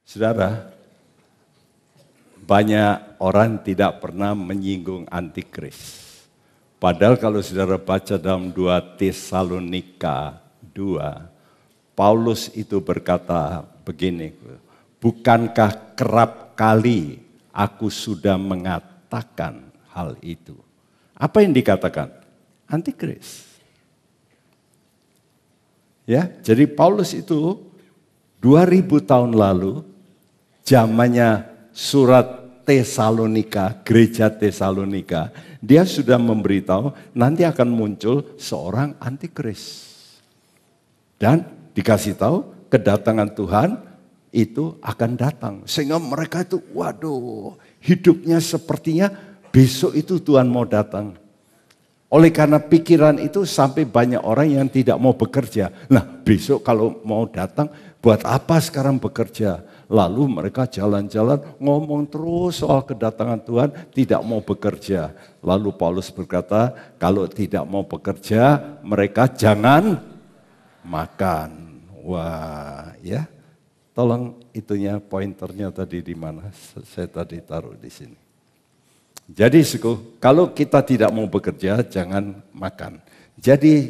Saudara, banyak orang tidak pernah menyinggung antikris. Padahal kalau saudara baca dalam 2 Tesalonika 2, Paulus itu berkata begini, bukankah kerap kali aku sudah mengatakan hal itu? Apa yang dikatakan? Antikris. Ya, jadi Paulus itu 2000 tahun lalu, zamannya surat Tesalonika, gereja Tesalonika, dia sudah memberitahu nanti akan muncul seorang antikris. Dan dikasih tahu kedatangan Tuhan itu akan datang. Sehingga mereka itu, waduh, hidupnya sepertinya besok itu Tuhan mau datang. Oleh karena pikiran itu sampai banyak orang yang tidak mau bekerja. Nah, besok kalau mau datang, buat apa sekarang bekerja? Lalu mereka jalan-jalan ngomong terus soal kedatangan Tuhan, tidak mau bekerja. Lalu Paulus berkata, kalau tidak mau bekerja, mereka jangan makan. Wah, ya. Tolong itunya pointernya tadi di mana? Saya tadi taruh di sini. Jadi kalau kita tidak mau bekerja, jangan makan. Jadi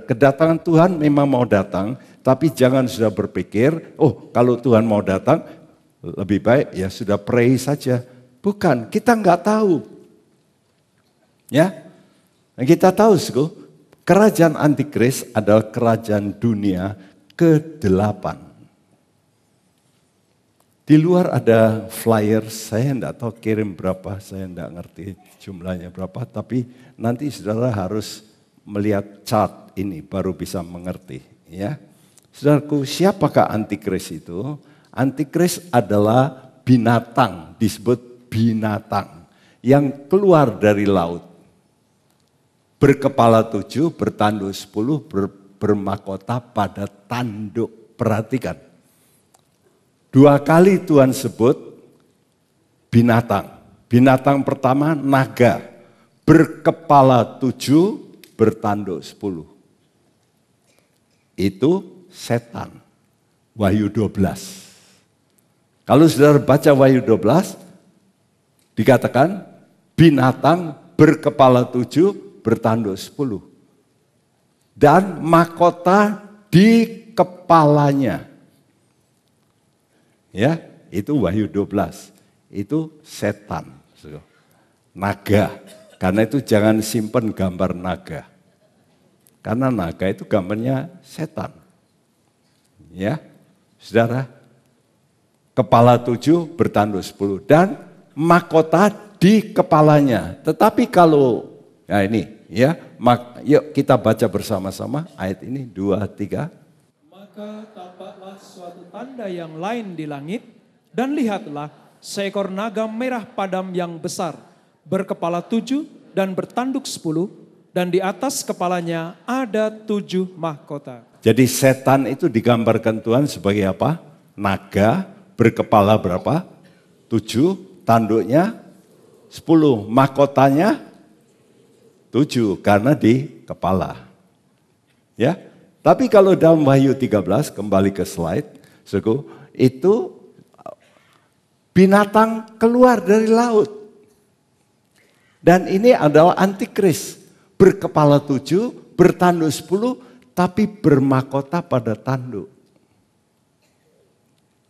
kedatangan Tuhan memang mau datang, tapi jangan sudah berpikir, oh kalau Tuhan mau datang, lebih baik ya sudah pray saja. Bukan, kita nggak tahu. Ya, kita tahu kerajaan antikris adalah kerajaan dunia ke-8. Di luar ada flyer, saya enggak tahu kirim berapa, saya enggak ngerti jumlahnya berapa, tapi nanti saudara harus melihat chart ini baru bisa mengerti. Ya, saudaraku, siapakah antikris itu? Antikris adalah binatang, disebut binatang yang keluar dari laut. Berkepala 7, bertanduk 10, bermahkota pada tanduk. Perhatikan. 2 kali Tuhan sebut binatang. Binatang pertama naga, berkepala 7, bertanduk 10. Itu setan. Wahyu 12. Kalau saudara baca Wahyu 12, dikatakan binatang berkepala 7, bertanduk 10. Dan mahkota di kepalanya. Ya, itu Wahyu 12. Itu setan. Naga. Karena itu jangan simpen gambar naga. Karena naga itu gambarnya setan. Ya, saudara. Kepala 7, bertanduk 10. Dan mahkota di kepalanya. Tetapi kalau, ya ini, ya, yuk kita baca bersama-sama ayat ini, 2, 3. Maka tampaklah suatu tanda yang lain di langit, dan lihatlah seekor naga merah padam yang besar, berkepala 7 dan bertanduk 10, dan di atas kepalanya ada 7 mahkota. Jadi setan itu digambarkan Tuhan sebagai apa? Naga, berkepala berapa? 7, tanduknya 10, mahkotanya 7 karena di kepala. Ya. Tapi kalau dalam Wahyu 13, kembali ke slide, itu binatang keluar dari laut. Dan ini adalah antikris, berkepala 7, bertanduk 10, tapi bermahkota pada tanduk.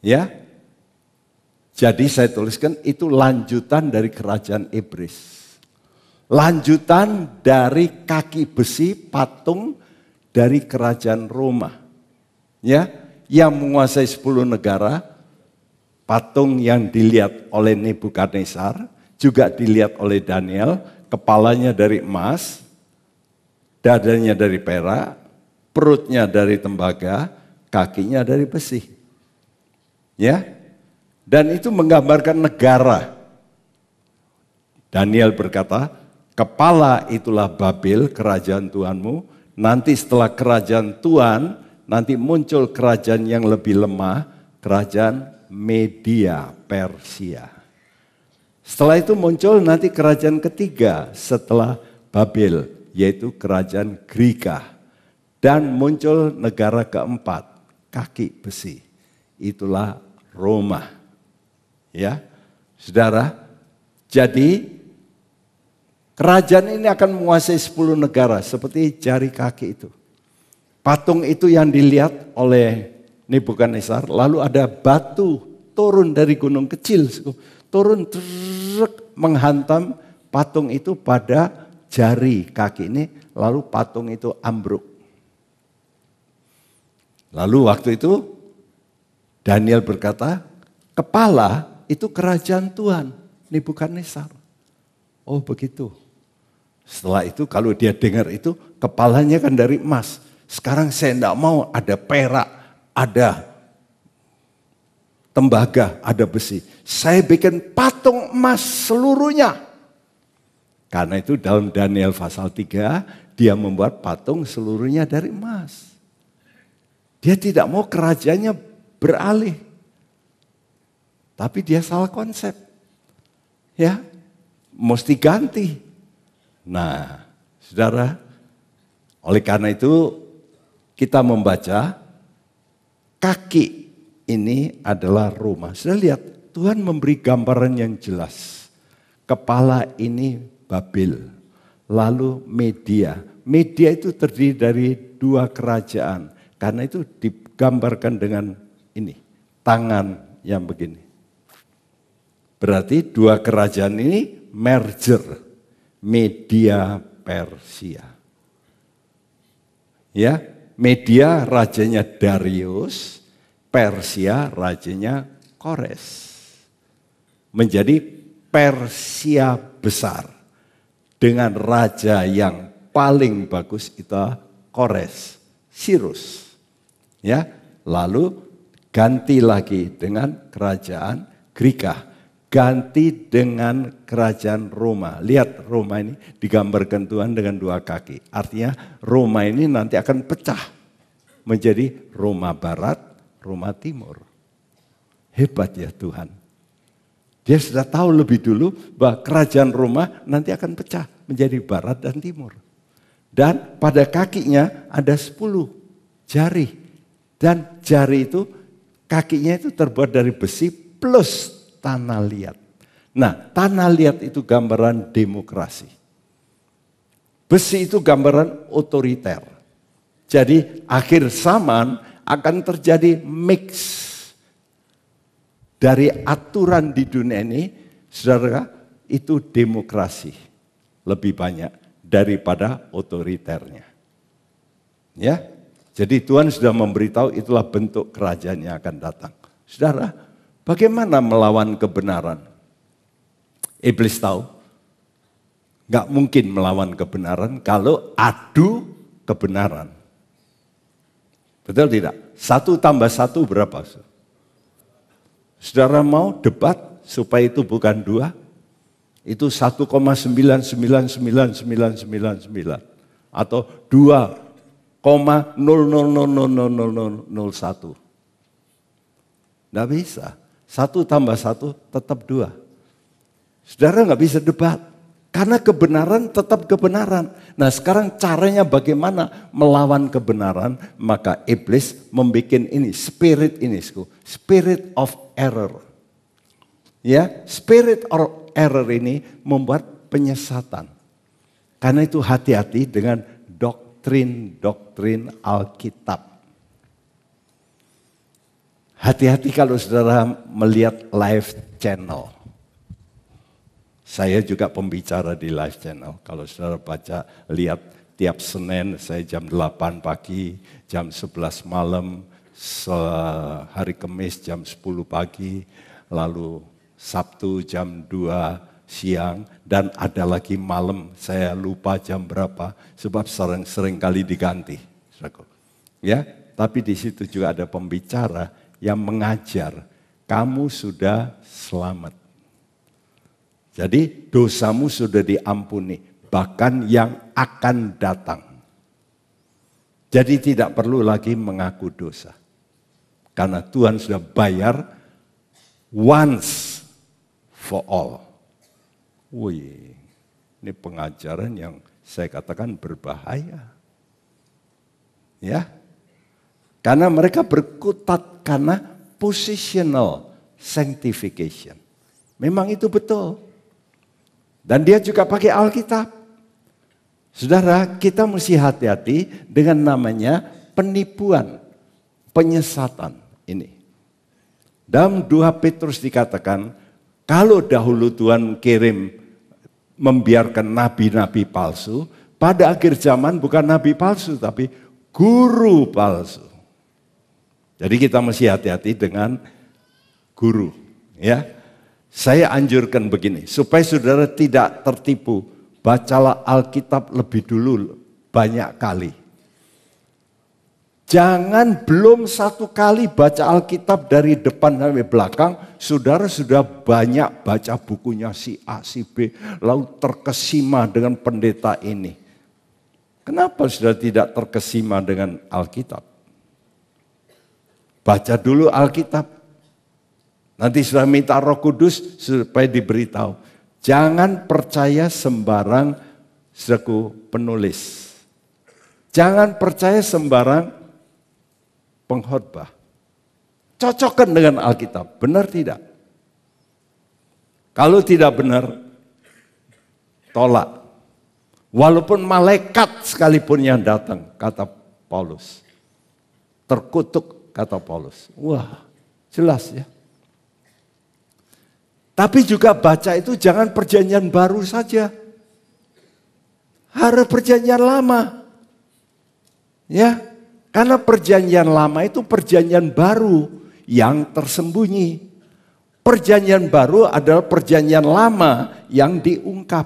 Ya. Jadi saya tuliskan itu lanjutan dari kerajaan iblis. Lanjutan dari kaki besi patung dari kerajaan Roma. Ya, yang menguasai 10 negara, patung yang dilihat oleh Nebukadnezar, juga dilihat oleh Daniel, kepalanya dari emas, dadanya dari perak, perutnya dari tembaga, kakinya dari besi. Ya. Dan itu menggambarkan negara. Daniel berkata, kepala itulah Babel, kerajaan Tuhanmu. Nanti setelah kerajaan Tuhan, nanti muncul kerajaan yang lebih lemah, kerajaan Media Persia. Setelah itu muncul nanti kerajaan ketiga setelah Babel, yaitu kerajaan Greka. Dan muncul negara keempat, kaki besi. Itulah Roma. Ya, saudara, jadi kerajaan ini akan menguasai 10 negara seperti jari kaki itu. Patung itu yang dilihat oleh Nebukadnezar, lalu ada batu turun dari gunung kecil, turun menghantam patung itu pada jari kaki ini, lalu patung itu ambruk. Lalu waktu itu Daniel berkata, kepala itu kerajaan Tuhan, Nebukadnezar. Oh begitu. Setelah itu kalau dia dengar itu, kepalanya kan dari emas. Sekarang saya tidak mau ada perak, ada tembaga, ada besi. Saya bikin patung emas seluruhnya. Karena itu dalam Daniel pasal 3, dia membuat patung seluruhnya dari emas. Dia tidak mau kerajaannya beralih. Tapi dia salah konsep. Ya, mesti ganti. Nah, saudara, oleh karena itu kita membaca kaki ini adalah Roma. Sudah lihat, Tuhan memberi gambaran yang jelas. Kepala ini Babel, lalu Media. Media itu terdiri dari 2 kerajaan. Karena itu digambarkan dengan ini, tangan yang begini. Berarti 2 kerajaan ini merger, Media Persia. Ya, Media rajanya Darius, Persia rajanya Kores. Menjadi Persia besar dengan raja yang paling bagus itu Kores, Cyrus. Ya, lalu ganti lagi dengan kerajaan Greka. Ganti dengan kerajaan Roma. Lihat Roma ini digambarkan Tuhan dengan 2 kaki. Artinya Roma ini nanti akan pecah menjadi Roma Barat, Roma Timur. Hebat ya Tuhan. Dia sudah tahu lebih dulu bahwa kerajaan Roma nanti akan pecah menjadi Barat dan Timur. Dan pada kakinya ada 10 jari. Dan jari itu, kakinya itu terbuat dari besi plus tanah liat. Nah, tanah liat itu gambaran demokrasi. Besi itu gambaran otoriter. Jadi akhir zaman akan terjadi mix dari aturan di dunia ini, saudara, itu demokrasi lebih banyak daripada otoriternya. Ya, jadi Tuhan sudah memberitahu itulah bentuk kerajaan yang akan datang. Saudara, bagaimana melawan kebenaran? Iblis tahu, nggak mungkin melawan kebenaran kalau adu kebenaran. Betul tidak? 1 tambah 1 berapa? Saudara mau debat supaya itu bukan 2? Itu 1,9999999 atau 2,00000001. Nggak bisa. 1 tambah 1 tetap 2. Saudara nggak bisa debat. Karena kebenaran tetap kebenaran. Nah sekarang caranya bagaimana melawan kebenaran? Maka iblis membuat ini, spirit of error. Ya, spirit of error ini membuat penyesatan. Karena itu hati-hati dengan doktrin Alkitab. Hati-hati kalau saudara melihat live channel. Saya juga pembicara di live channel. Kalau saudara baca, lihat tiap Senin saya jam 8 pagi, jam 11 malam, hari Kamis jam 10 pagi, lalu Sabtu jam 2 siang, dan ada lagi malam, saya lupa jam berapa, sebab sering kali diganti. Ya, tapi di situ juga ada pembicara yang mengajar, kamu sudah selamat. Jadi dosamu sudah diampuni, bahkan yang akan datang. Jadi tidak perlu lagi mengaku dosa. Karena Tuhan sudah bayar once for all. Wih, ini pengajaran yang saya katakan berbahaya. Ya, karena mereka berkutat karena positional. Sanctification. Memang itu betul. Dan dia juga pakai Alkitab. Saudara, kita mesti hati-hati dengan namanya penipuan, penyesatan ini. Dalam 2 Petrus dikatakan, kalau dahulu Tuhan kirim membiarkan nabi-nabi palsu, pada akhir zaman bukan nabi palsu tapi guru palsu. Jadi kita mesti hati-hati dengan guru, ya. Saya anjurkan begini, supaya saudara tidak tertipu, bacalah Alkitab lebih dulu banyak kali. Jangan belum satu kali baca Alkitab dari depan sampai belakang, saudara sudah banyak baca bukunya si A, si B, lalu terkesima dengan pendeta ini. Kenapa sudah tidak terkesima dengan Alkitab? Baca dulu Alkitab. Nanti sudah minta Roh Kudus supaya diberitahu. Jangan percaya sembarang penulis. Jangan percaya sembarang pengkhotbah. Cocokkan dengan Alkitab, benar tidak? Kalau tidak benar, tolak. Walaupun malaikat sekalipun yang datang, kata Paulus. Terkutuk, kata Paulus. Wah, jelas ya. Tapi juga baca itu jangan perjanjian baru saja. Harus perjanjian lama. Ya, karena perjanjian lama itu perjanjian baru yang tersembunyi. Perjanjian baru adalah perjanjian lama yang diungkap.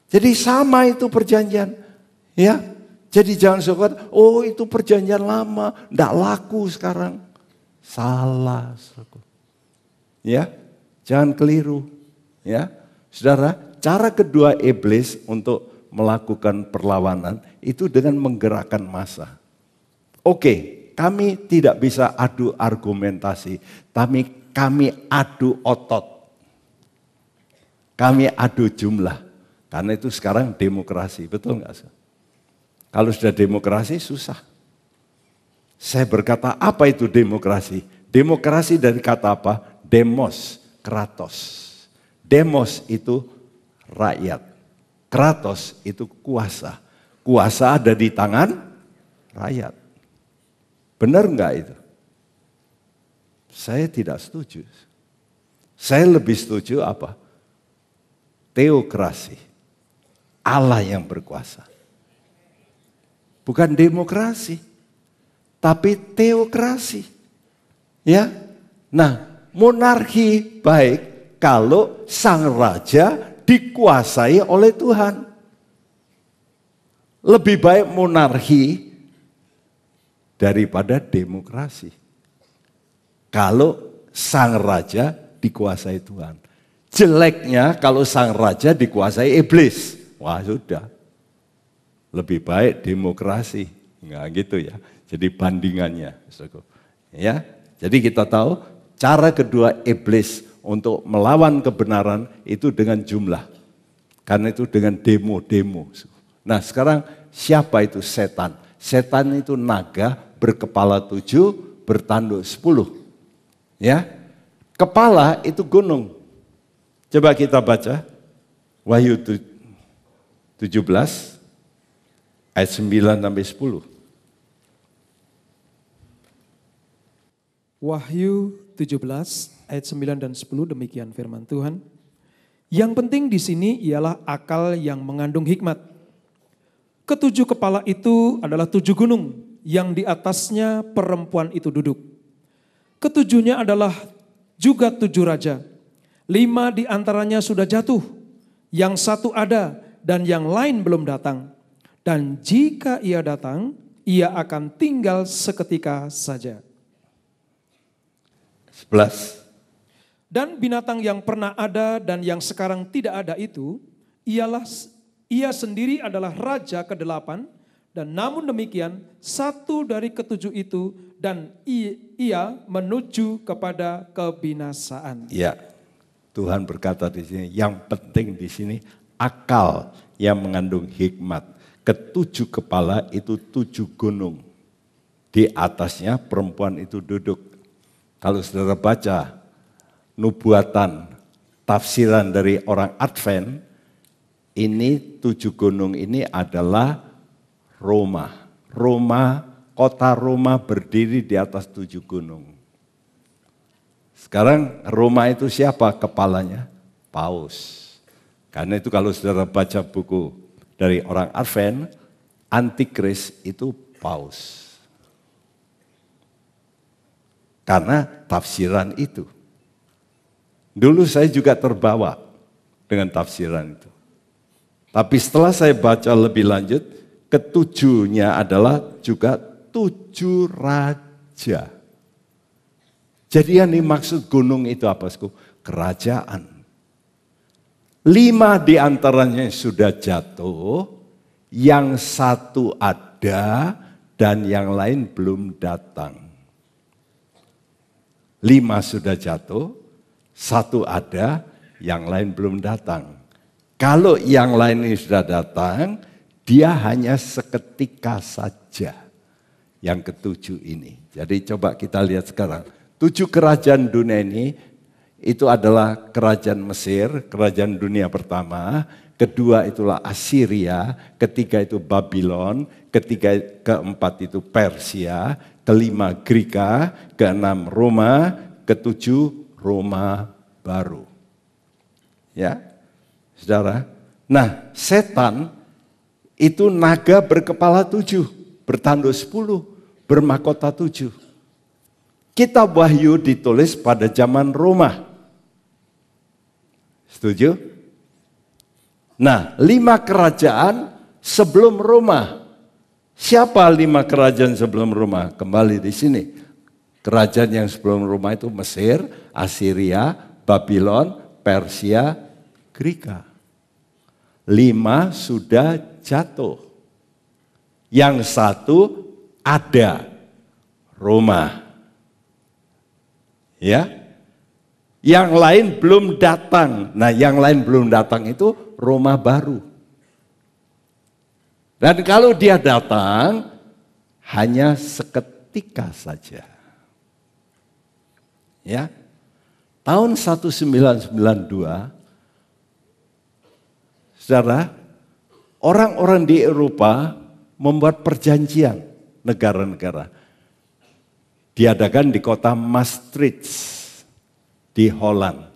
Jadi sama itu perjanjian. Ya, jadi jangan suka, oh itu perjanjian lama, enggak laku sekarang. Salah. Ya. Jangan keliru, ya, saudara. Cara kedua iblis untuk melakukan perlawanan itu dengan menggerakkan massa. Oke, kami tidak bisa adu argumentasi, tapi kami adu otot, kami adu jumlah. Karena itu sekarang demokrasi, betul nggak? Kalau sudah demokrasi susah. Saya berkata, apa itu demokrasi? Demokrasi dari kata apa? Demos. Kratos. Demos itu rakyat. Kratos itu kuasa. Kuasa ada di tangan rakyat. Benar enggak itu? Saya tidak setuju. Saya lebih setuju apa? Teokrasi. Allah yang berkuasa. Bukan demokrasi. Tapi teokrasi. Ya. Nah, monarki baik kalau sang raja dikuasai oleh Tuhan. Lebih baik monarki daripada demokrasi. Kalau sang raja dikuasai Tuhan. Jeleknya kalau sang raja dikuasai iblis. Wah sudah. Lebih baik demokrasi. Enggak gitu ya. Jadi bandingannya. Ya. Jadi kita tahu cara kedua iblis untuk melawan kebenaran itu dengan jumlah. Karena itu dengan demo-demo. Nah sekarang siapa itu setan? Setan itu naga berkepala 7, bertanduk 10. Ya, kepala itu gunung. Coba kita baca Wahyu 17 ayat 9 sampai 10. Wahyu 17 ayat 9 dan 10 demikian firman Tuhan. Yang penting di sini ialah akal yang mengandung hikmat. Ketujuh kepala itu adalah 7 gunung yang di atasnya perempuan itu duduk. Ketujuhnya adalah juga 7 raja. 5 di antaranya sudah jatuh, yang 1 ada dan yang lain belum datang. Dan jika ia datang, ia akan tinggal seketika saja. 11. Dan binatang yang pernah ada dan yang sekarang tidak ada itu, ia sendiri adalah raja ke-8, dan namun demikian 1 dari ke-7 itu dan ia menuju kepada kebinasaan. Ya, Tuhan berkata di sini, yang penting di sini akal yang mengandung hikmat. Ke-7 kepala itu 7 gunung. Di atasnya perempuan itu duduk. Kalau saudara baca nubuatan, tafsiran dari orang Advent, ini 7 gunung ini adalah Roma. Kota Roma berdiri di atas 7 gunung. Sekarang Roma itu siapa kepalanya? Paus. Karena itu kalau saudara baca buku dari orang Advent, Antikris itu Paus. Karena tafsiran itu. Dulu saya juga terbawa dengan tafsiran itu. Tapi setelah saya baca lebih lanjut, ketujuhnya adalah juga 7 raja. Jadi yang dimaksud gunung itu apa? Kerajaan. 5 diantaranya sudah jatuh, yang 1 ada dan yang lain belum datang. 5 sudah jatuh, 1 ada, yang lain belum datang. Kalau yang lain ini sudah datang, dia hanya seketika saja. Yang ke-7 ini. Jadi coba kita lihat sekarang. 7 kerajaan dunia ini, itu adalah kerajaan Mesir, kerajaan dunia pertama. Kedua itulah Assyria, ketiga itu Babylon, keempat itu Persia, kelima Greka, keenam Roma, ketujuh Roma baru. Ya, saudara. Nah, setan itu naga berkepala 7, bertanduk 10, bermahkota 7. Kitab Wahyu ditulis pada zaman Roma. Setuju? Nah, 5 kerajaan sebelum Roma. Siapa 5 kerajaan sebelum Roma? Kembali di sini. Kerajaan yang sebelum Roma itu Mesir, Assyria, Babylon, Persia, Greka. 5 sudah jatuh. Yang 1 ada, Roma. Ya, yang lain belum datang. Nah, yang lain belum datang itu Roma baru. Dan kalau dia datang, hanya seketika saja. Ya, tahun 1992, saudara, orang-orang di Eropa membuat perjanjian negara-negara. Diadakan di kota Maastricht di Holland.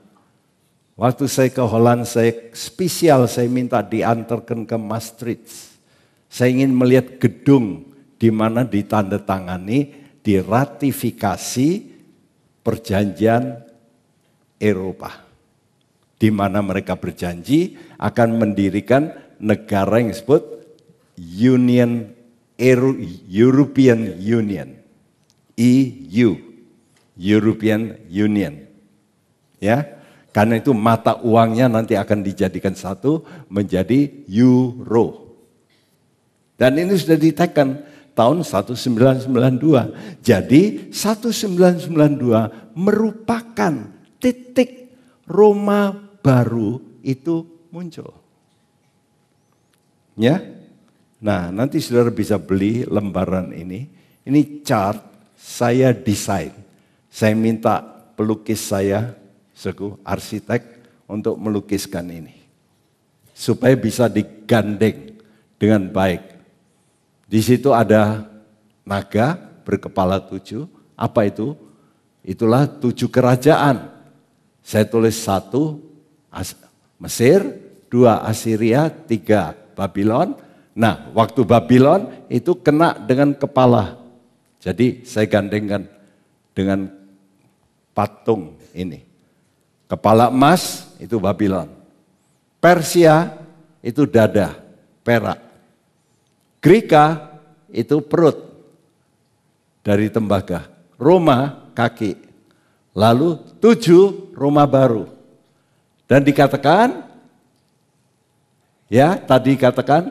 Waktu saya ke Holland, saya minta diantarkan ke Maastricht. Saya ingin melihat gedung di mana ditandatangani, diratifikasi perjanjian Eropa. Di mana mereka berjanji akan mendirikan negara yang disebut European Union. EU, European Union. Ya, karena itu mata uangnya nanti akan dijadikan satu menjadi euro. Dan ini sudah ditekan tahun 1992. Jadi 1992 merupakan titik Roma baru itu muncul. Ya. Nah, nanti saudara bisa beli lembaran ini. Ini chart saya desain. Saya minta pelukis saya, arsitek, untuk melukiskan ini. Supaya bisa digandeng dengan baik. Di situ ada naga berkepala 7. Apa itu? Itulah 7 kerajaan. Saya tulis 1 Mesir, 2 Assyria, 3 Babylon. Nah, waktu Babylon itu kena dengan kepala. Jadi saya gandengkan dengan patung ini. Kepala emas itu Babylon. Persia itu dada, perak. Greka itu perut dari tembaga. Roma kaki. Lalu 7 Roma baru. Dan dikatakan, ya tadi katakan,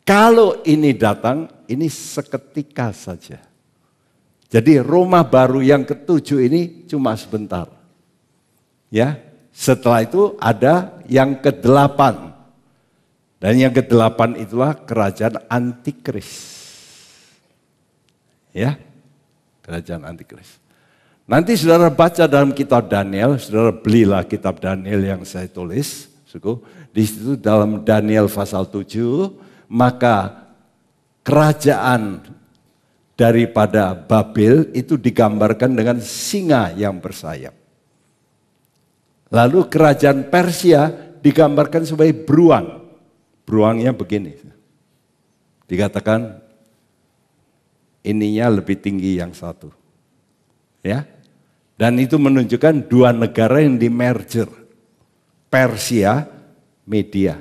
kalau ini datang, ini seketika saja. Jadi Roma baru yang ke-7 ini cuma sebentar. Ya, setelah itu ada yang ke-8. Dan yang ke-8 itulah kerajaan Antikris. Ya, kerajaan Antikris. Nanti saudara baca dalam kitab Daniel, saudara belilah kitab Daniel yang saya tulis. Di situ dalam Daniel pasal 7, maka kerajaan daripada Babel itu digambarkan dengan singa yang bersayap. Lalu kerajaan Persia digambarkan sebagai beruang. Beruangnya begini. Dikatakan ininya lebih tinggi yang satu. Ya. Dan itu menunjukkan dua negara yang di-merger. Persia, Media.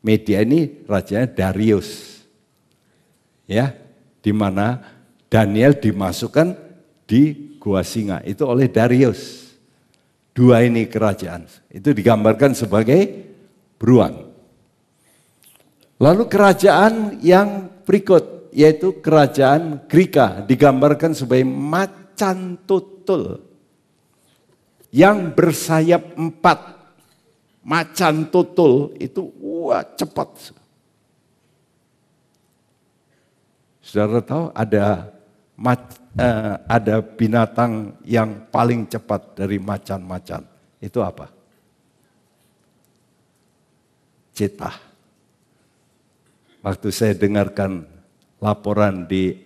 Media ini rajanya Darius. Ya, di mana Daniel dimasukkan di gua singa itu oleh Darius. Dua ini kerajaan. Itu digambarkan sebagai beruang. Lalu kerajaan yang berikut yaitu kerajaan Greka digambarkan sebagai macan tutul yang bersayap 4. Macan tutul itu cepat. Saudara tahu ada binatang yang paling cepat dari macan-macan. Itu apa? Cheetah. Waktu saya dengarkan laporan di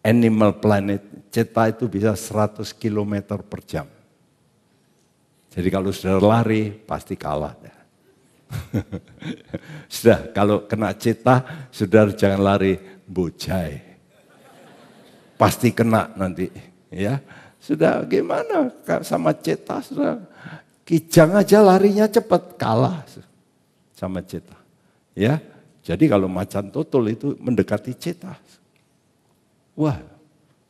Animal Planet, cheetah itu bisa 100 km per jam. Jadi kalau sudah lari pasti kalah. Sudah kalau kena cheetah, saudara jangan lari, bujai. Pasti kena nanti. Ya, sudah gimana sama cheetah? Sudah kijang aja larinya cepat, kalah sama cheetah. Ya, jadi kalau macan tutul itu mendekati cheetah. Wah,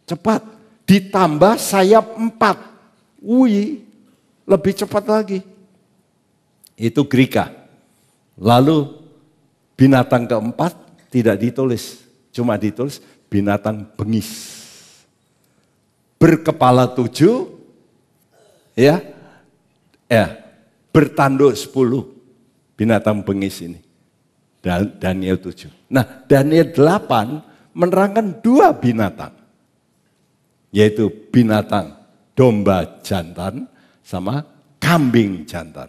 cepat. Ditambah sayap 4. Wih. Lebih cepat lagi. Itu Greka. Lalu binatang keempat tidak ditulis. Cuma ditulis binatang bengis. Berkepala 7. Bertanduk 10. Binatang bengis ini. Daniel 7. Nah, Daniel 8 menerangkan 2 binatang. Yaitu binatang domba jantan sama kambing jantan.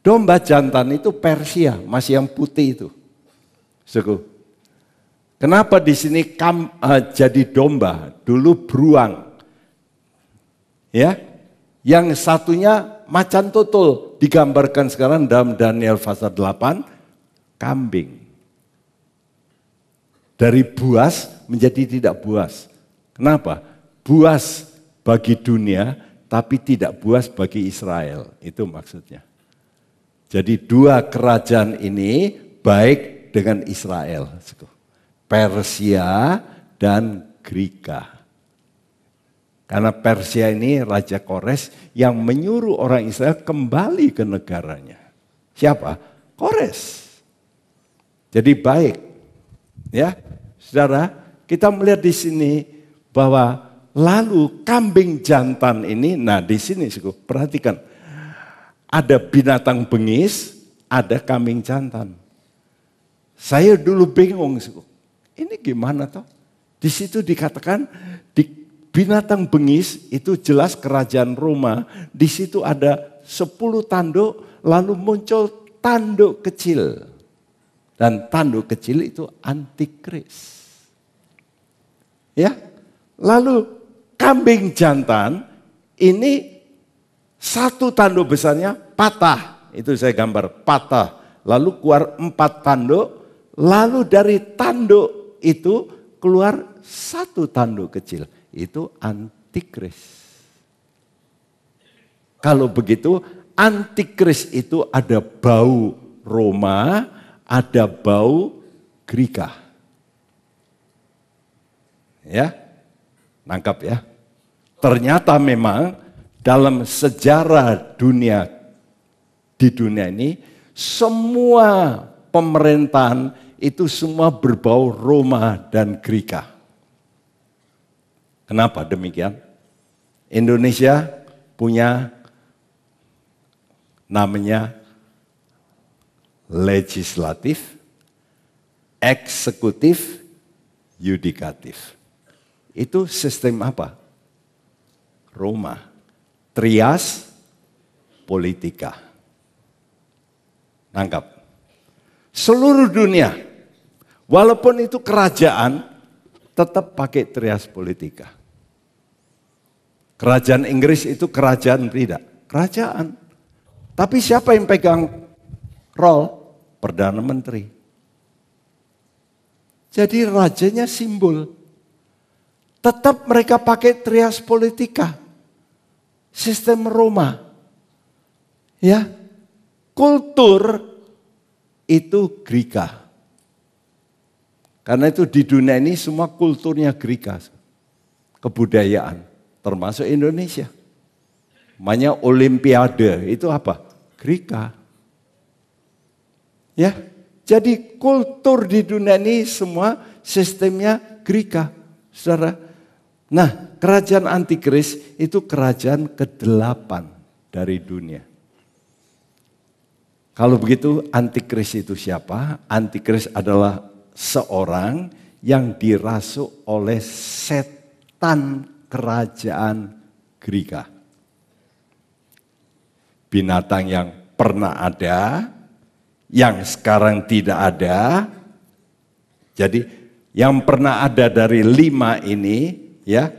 Domba jantan itu Persia, masih yang putih itu. Kenapa di sini jadi domba? Dulu beruang. Ya, yang satunya macan tutul digambarkan sekarang dalam Daniel pasal 8 kambing. Dari buas menjadi tidak buas. Kenapa? Buas bagi dunia, tapi tidak buas bagi Israel. Itu maksudnya. Jadi 2 kerajaan ini baik dengan Israel. Persia dan Greka. Karena Persia ini Raja Kores yang menyuruh orang Israel kembali ke negaranya. Siapa? Kores. Jadi baik. Ya, saudara, kita melihat di sini bahwa lalu kambing jantan ini, nah di sini perhatikan, ada binatang bengis, ada kambing jantan. Saya dulu bingung, ini gimana toh? Di situ dikatakan di binatang bengis itu jelas kerajaan Roma. Di situ ada 10 tanduk, lalu muncul tanduk kecil, dan tanduk kecil itu antikris. Ya, lalu kambing jantan ini 1 tanduk besarnya patah. Itu saya gambar patah. Lalu keluar 4 tanduk. Lalu dari tanduk itu keluar 1 tanduk kecil. Itu antikris. Kalau begitu antikris itu ada bau Roma, ada bau Greka. Ya. Nangkap ya. Ternyata memang dalam sejarah dunia, di dunia ini, semua pemerintahan itu semua berbau Roma dan Greka. Kenapa demikian? Indonesia punya namanya legislatif, eksekutif, yudikatif. Itu sistem apa? Roma. Trias politika. Nangkap. Seluruh dunia, walaupun itu kerajaan, tetap pakai trias politika. Kerajaan Inggris itu kerajaan tidak? Kerajaan. Tapi siapa yang pegang role? Perdana Menteri. Jadi rajanya simbol. Tetap mereka pakai trias politika. Sistem Roma. Ya. Kultur itu Greka. Karena itu di dunia ini semua kulturnya Greka. Kebudayaan, termasuk Indonesia. Namanya Olimpiade, itu apa? Greka. Ya, jadi kultur di dunia ini semua sistemnya Greka, saudara. Nah, kerajaan antikris itu kerajaan ke-8 dari dunia. Kalau begitu antikris itu siapa? Antikris adalah seorang yang dirasuk oleh setan kerajaan Greka. Binatang yang pernah ada, yang sekarang tidak ada. Jadi yang pernah ada dari 5 ini, ya,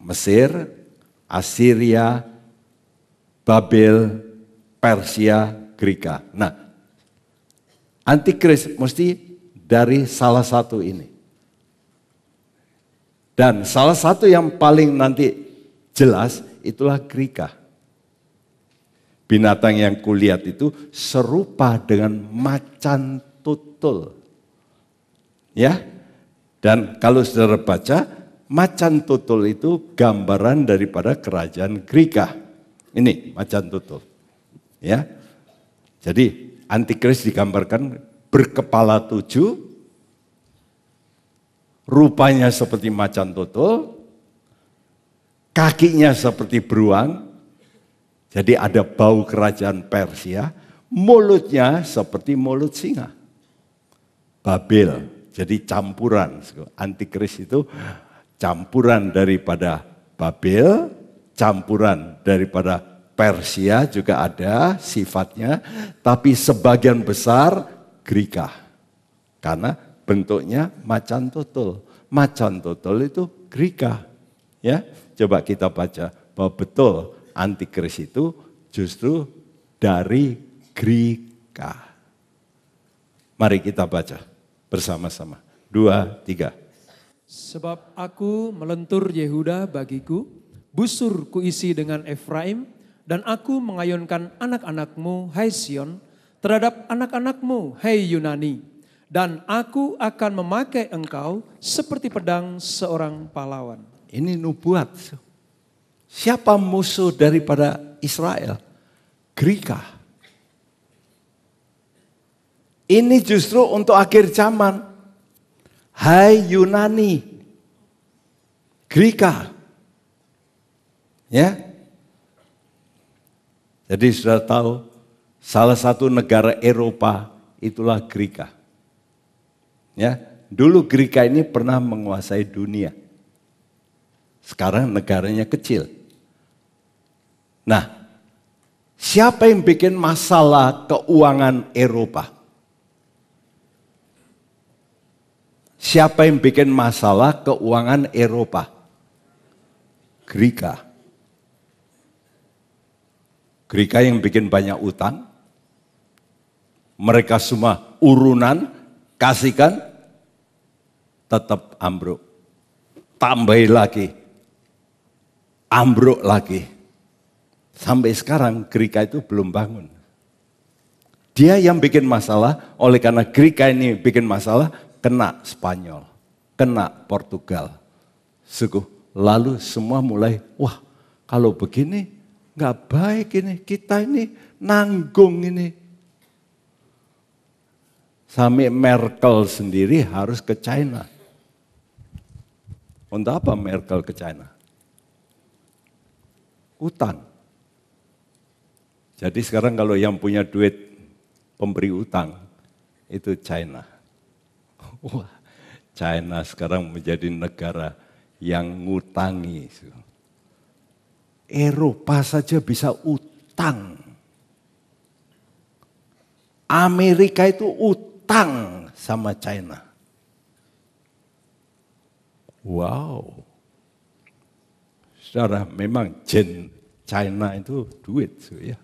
Mesir, Assyria, Babel, Persia, Greka. Nah, antikris mesti dari salah satu ini. Dan salah satu yang paling nanti jelas itulah Greka. Binatang yang kulihat itu serupa dengan macan tutul. Ya. Dan kalau saudara baca, macan tutul itu gambaran daripada kerajaan Greka. Ini macan tutul. Ya. Jadi antikris digambarkan berkepala 7, rupanya seperti macan tutul, kakinya seperti beruang, jadi ada bau kerajaan Persia, mulutnya seperti mulut singa. Babel, jadi campuran. Antikris itu campuran daripada Babel, campuran daripada Persia juga ada sifatnya, tapi sebagian besar Greka. Karena bentuknya macan tutul. Macan tutul itu Greka. Ya, coba kita baca bahwa betul antikris itu justru dari Greka. Mari kita baca bersama-sama. 2, 3. Sebab aku melentur Yehuda bagiku, busur kuisi dengan Efraim, dan aku mengayunkan anak-anakmu, hai Sion, terhadap anak-anakmu, hai Yunani. Dan aku akan memakai engkau seperti pedang seorang pahlawan. Ini nubuat. Siapa musuh daripada Israel? Greka. Ini justru untuk akhir zaman. Hai Yunani. Greka. Ya. Jadi sudah tahu, salah satu negara Eropa itulah Greka. Ya, dulu Greka ini pernah menguasai dunia. Sekarang negaranya kecil. Nah, siapa yang bikin masalah keuangan Eropa? Siapa yang bikin masalah keuangan Eropa? Greka. Greka yang bikin banyak utang, mereka semua urunan, kasihkan, tetap ambruk. Tambahin lagi, ambruk lagi. Sampai sekarang Greka itu belum bangun. Dia yang bikin masalah, oleh karena Greka ini bikin masalah, kena Spanyol, kena Portugal. Lalu semua mulai, wah kalau begini, nggak baik ini, kita ini nanggung ini. Sampai Merkel sendiri harus ke China. Untuk apa Merkel ke China? Utang. Jadi sekarang kalau yang punya duit pemberi utang, itu China. Wah, China sekarang menjadi negara yang ngutangi. Eropa saja bisa utang. Amerika itu utang sama China. Wow. Saudara, memang jen China itu duit, ya.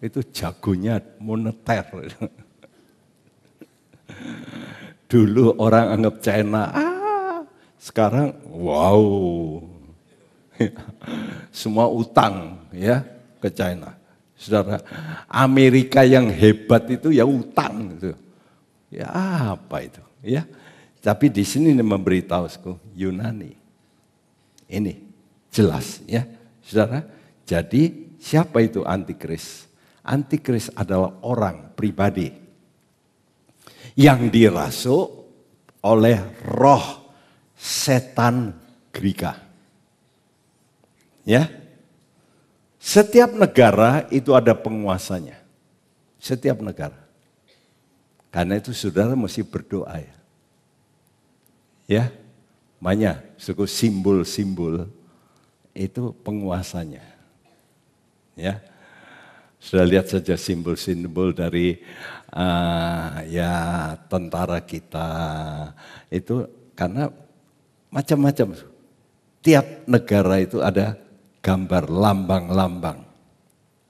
Itu jagonya moneter. Dulu orang anggap China, sekarang wow. Semua utang ya ke China. Saudara, Amerika yang hebat itu ya utang gitu. Ya apa itu, ya. Tapi di sini memberitahu Yunani. Ini jelas ya, Saudara. Jadi siapa itu antikris? Antikris adalah orang pribadi yang dirasuk oleh roh setan Grika. Ya. Setiap negara itu ada penguasanya. Setiap negara. Karena itu saudara mesti berdoa ya. Ya. Makanya suku simbol-simbol itu penguasanya. Ya. Sudah lihat saja simbol-simbol dari ya tentara kita. Itu karena macam-macam. Tiap negara itu ada gambar lambang-lambang.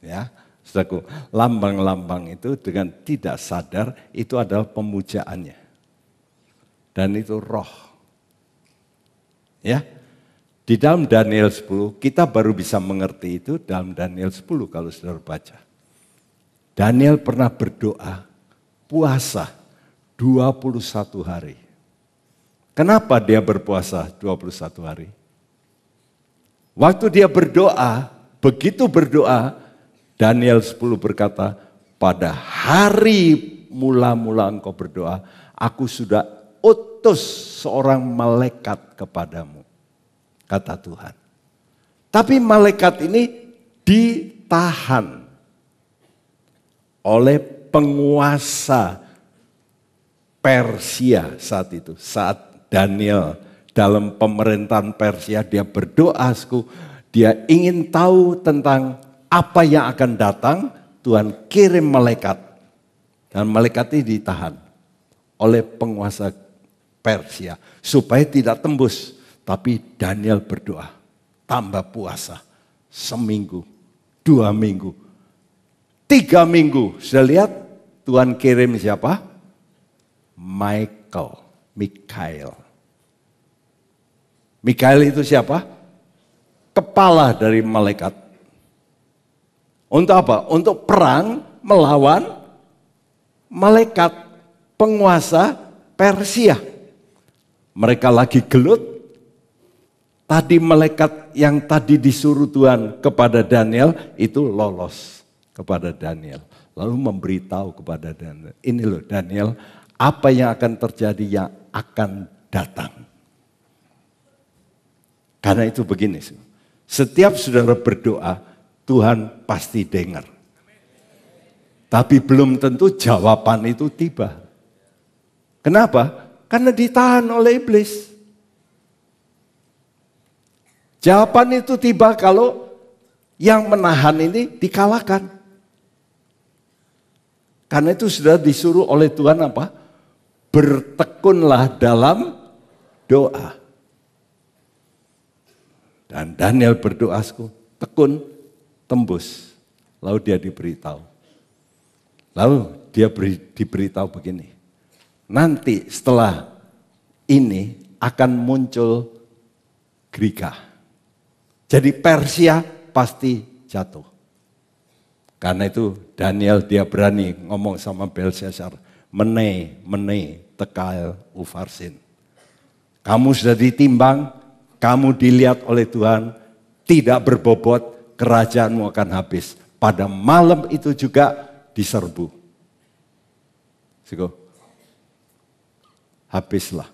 Ya, saudaraku, lambang-lambang itu dengan tidak sadar itu adalah pemujaannya. Dan itu roh. Ya. Di dalam Daniel 10 kita baru bisa mengerti itu dalam Daniel 10 kalau saudara baca. Daniel pernah berdoa puasa 21 hari. Kenapa dia berpuasa 21 hari? Waktu dia berdoa, begitu berdoa, Daniel 10 berkata, pada hari mula-mula engkau berdoa, aku sudah utus seorang malaikat kepadamu, kata Tuhan. Tapi malaikat ini ditahan oleh penguasa Persia saat itu, saat Daniel dalam pemerintahan Persia, dia berdoa, dia ingin tahu tentang apa yang akan datang, Tuhan kirim malaikat. Dan malaikat ini ditahan oleh penguasa Persia, supaya tidak tembus. Tapi Daniel berdoa, tambah puasa, seminggu, 2 minggu, 3 minggu. Sudah lihat Tuhan kirim siapa? Mikael. Mikael itu siapa? Kepala dari malaikat. Untuk apa? Untuk perang melawan malaikat penguasa Persia. Mereka lagi gelut. Tadi malaikat yang tadi disuruh Tuhan kepada Daniel itu lolos kepada Daniel. Lalu memberitahu kepada Daniel. Ini loh Daniel, apa yang akan terjadi yang akan datang. Karena itu begini, setiap saudara berdoa, Tuhan pasti dengar. Tapi belum tentu jawaban itu tiba. Kenapa? Karena ditahan oleh iblis. Jawaban itu tiba kalau yang menahan ini dikalahkan. Karena itu sudah disuruh oleh Tuhan apa? Bertekunlah dalam doa. Dan Daniel berdoa, tekun, tembus. Lalu dia diberitahu. Lalu dia diberitahu begini. Nanti setelah ini akan muncul Grika. Jadi Persia pasti jatuh. Karena itu Daniel dia berani ngomong sama Belshazzar. Mene, tekel, ufarsin. Kamu sudah ditimbang, kamu dilihat oleh Tuhan, tidak berbobot, kerajaanmu akan habis. Pada malam itu juga diserbu. Habislah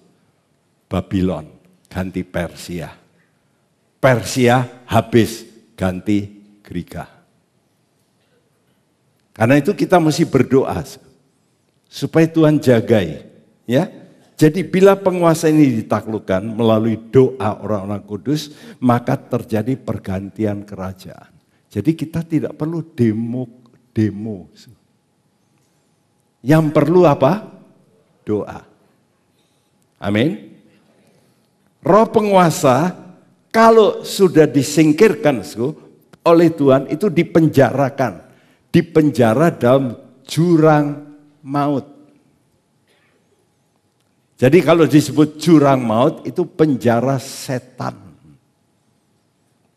Babylon, ganti Persia. Persia habis, ganti Grika. Karena itu kita mesti berdoa supaya Tuhan jagai, ya. Jadi bila penguasa ini ditaklukkan melalui doa orang-orang kudus, maka terjadi pergantian kerajaan. Jadi kita tidak perlu demo. Yang perlu apa? Doa. Amin. Roh penguasa kalau sudah disingkirkan oleh Tuhan itu dipenjarakan. Dipenjara dalam jurang maut. Jadi kalau disebut jurang maut itu penjara setan.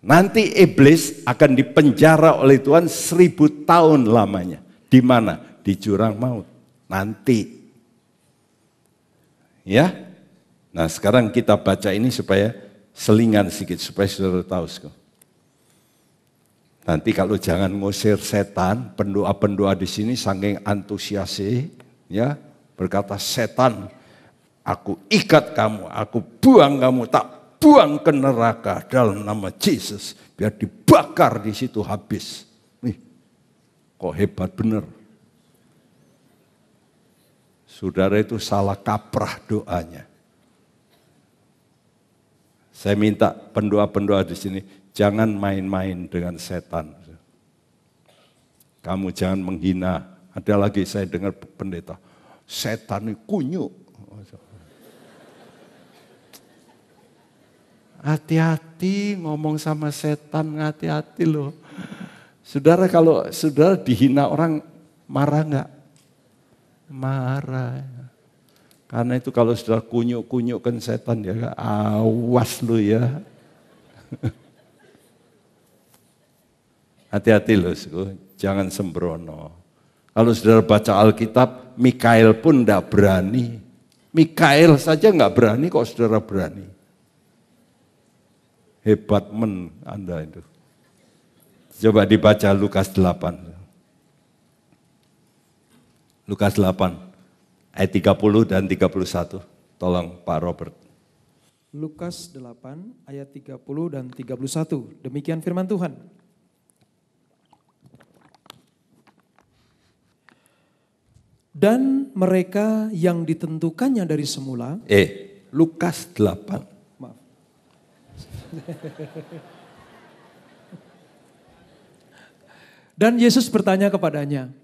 Nanti iblis akan dipenjara oleh Tuhan 1000 tahun lamanya. Di mana? Di jurang maut. Nanti. Ya. Nah sekarang kita baca ini supaya selingan sedikit. Supaya saudara tahu. Nanti kalau jangan ngusir setan, pendoa-pendoa di sini saking antusiasi, ya berkata setan, aku ikat kamu, aku buang kamu, tak buang ke neraka dalam nama Yesus, biar dibakar di situ habis. Nih, kok hebat bener. Saudara itu salah kaprah doanya. Saya minta pendoa-pendoa di sini jangan main-main dengan setan. Kamu jangan menghina. Ada lagi saya dengar pendeta, setan ini kunyuk. Hati-hati ngomong sama setan, hati-hati loh. Saudara kalau saudara dihina orang marah enggak? Marah. Karena itu kalau saudara kunyuk-kunyukkan setan ya awas lu ya. Hati-hati loh, jangan sembrono. Kalau saudara baca Alkitab, Mikael pun enggak berani. Mikael saja enggak berani kok saudara berani. Hebat Anda itu. Coba dibaca Lukas 8. Lukas 8 ayat 30 dan 31. Tolong Pak Robert. Lukas 8 ayat 30 dan 31. Demikian firman Tuhan. Dan mereka yang ditentukannya dari semula. Lukas 8. Maaf. Dan Yesus bertanya kepadanya,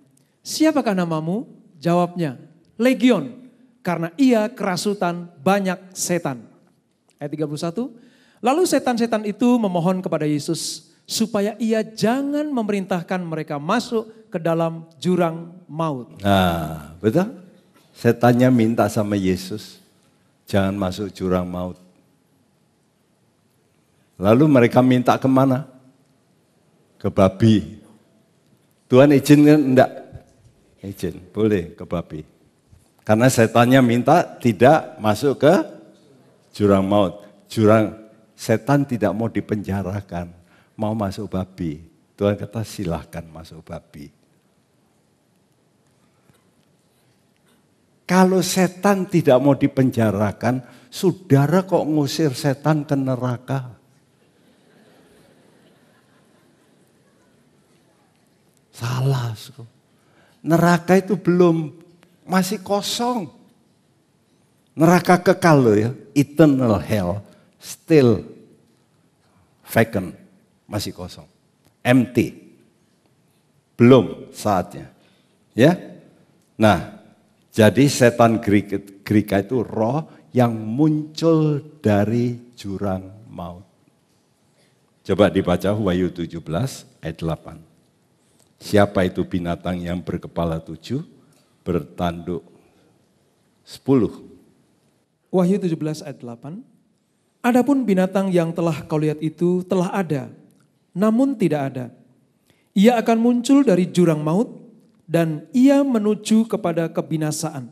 siapakah namamu? Jawabnya, Legion, karena ia kerasutan banyak setan. Ayat 31, lalu setan-setan itu memohon kepada Yesus supaya ia jangan memerintahkan mereka masuk ke dalam jurang maut. Nah, betul? Setannya minta sama Yesus, jangan masuk jurang maut. Lalu mereka minta kemana? Ke babi. Tuhan izinkan enggak? Izin, boleh ke babi. Karena setannya minta tidak masuk ke jurang maut. Setan tidak mau dipenjarakan, mau masuk babi. Tuhan kata silahkan masuk babi. Kalau setan tidak mau dipenjarakan, saudara kok ngusir setan ke neraka? Salah. Neraka itu masih kosong. Neraka kekal loh ya, eternal hell, still vacant, masih kosong, empty. Belum saatnya. Ya. Nah, jadi setan Greka itu roh yang muncul dari jurang maut. Coba dibaca Wahyu 17 ayat 8. Siapa itu binatang yang berkepala 7, bertanduk 10? Wahyu 17 ayat 8. Adapun binatang yang telah kau lihat itu telah ada, namun tidak ada. Ia akan muncul dari jurang maut dan ia menuju kepada kebinasaan.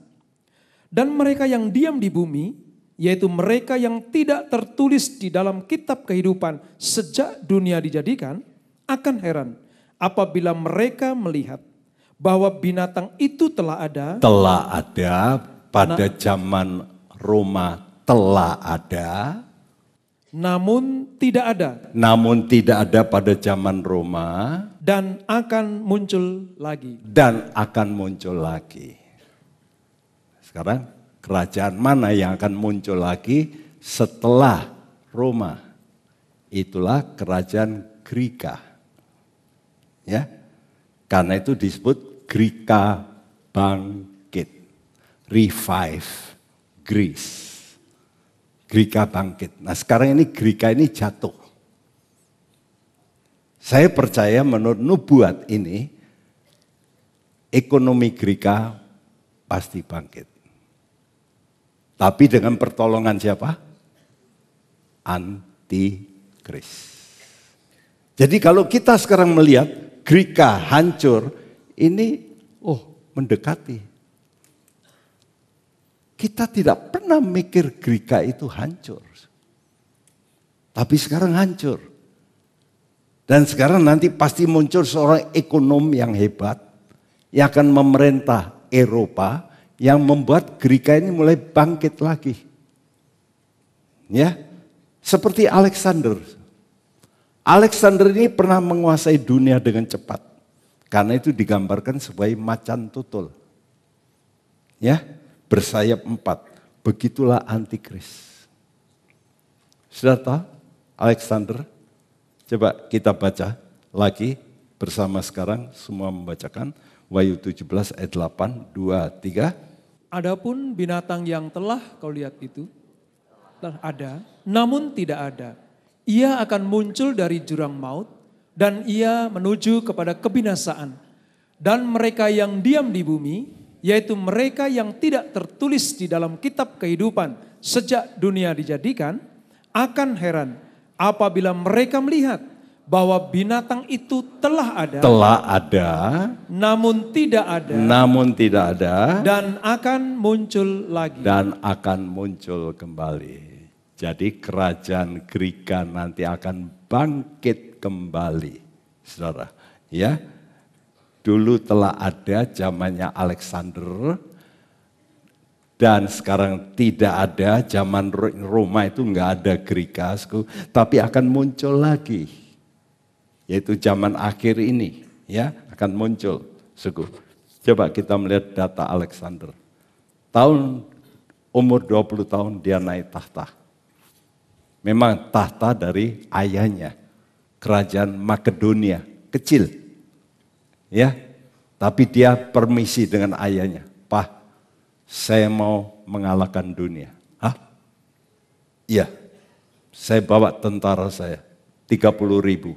Dan mereka yang diam di bumi, yaitu mereka yang tidak tertulis di dalam kitab kehidupan sejak dunia dijadikan, akan heran apabila mereka melihat bahwa binatang itu telah ada. Telah ada pada zaman Roma, telah ada. Namun tidak ada. Namun tidak ada pada zaman Roma. Dan akan muncul lagi. Dan akan muncul lagi. Sekarang kerajaan mana yang akan muncul lagi setelah Roma? Itulah kerajaan Greka. Ya. Karena itu disebut Greka bangkit. Revive Greece. Greka bangkit. Nah sekarang ini Greka ini jatuh. Saya percaya menurut nubuat ini, ekonomi Greka pasti bangkit. Tapi dengan pertolongan siapa? Antikris. Jadi kalau kita sekarang melihat Greka hancur, ini mendekati. Kita tidak pernah mikir Greka itu hancur. Tapi sekarang hancur. Dan sekarang nanti pasti muncul seorang ekonom yang hebat yang akan memerintah Eropa yang membuat Greka ini mulai bangkit lagi. Ya, seperti Alexander. Alexander ini pernah menguasai dunia dengan cepat. Karena itu digambarkan sebagai macan tutul. Ya, bersayap 4. Begitulah antikris. Sudah tahu Alexander? Coba kita baca lagi bersama sekarang semua membacakan Wahyu 17 ayat 8, 2, 3. Adapun binatang yang telah kau lihat itu telah ada, namun tidak ada. Ia akan muncul dari jurang maut dan ia menuju kepada kebinasaan. Dan mereka yang diam di bumi, yaitu mereka yang tidak tertulis di dalam kitab kehidupan sejak dunia dijadikan, akan heran apabila mereka melihat bahwa binatang itu telah ada. Telah ada. Namun tidak ada. Namun tidak ada. Dan akan muncul lagi. Dan akan muncul kembali. Jadi kerajaan Greka nanti akan bangkit kembali. Saudara, ya. Dulu telah ada zamannya Alexander. Dan sekarang tidak ada, zaman Roma itu enggak ada Greka, tapi akan muncul lagi. Yaitu zaman akhir ini, ya, akan muncul. Coba kita melihat data Alexander. Umur 20 tahun dia naik tahta. Memang tahta dari ayahnya, kerajaan Makedonia, kecil. Ya, tapi dia permisi dengan ayahnya. Pak, saya mau mengalahkan dunia. Hah? Iya, saya bawa tentara saya, 30.000.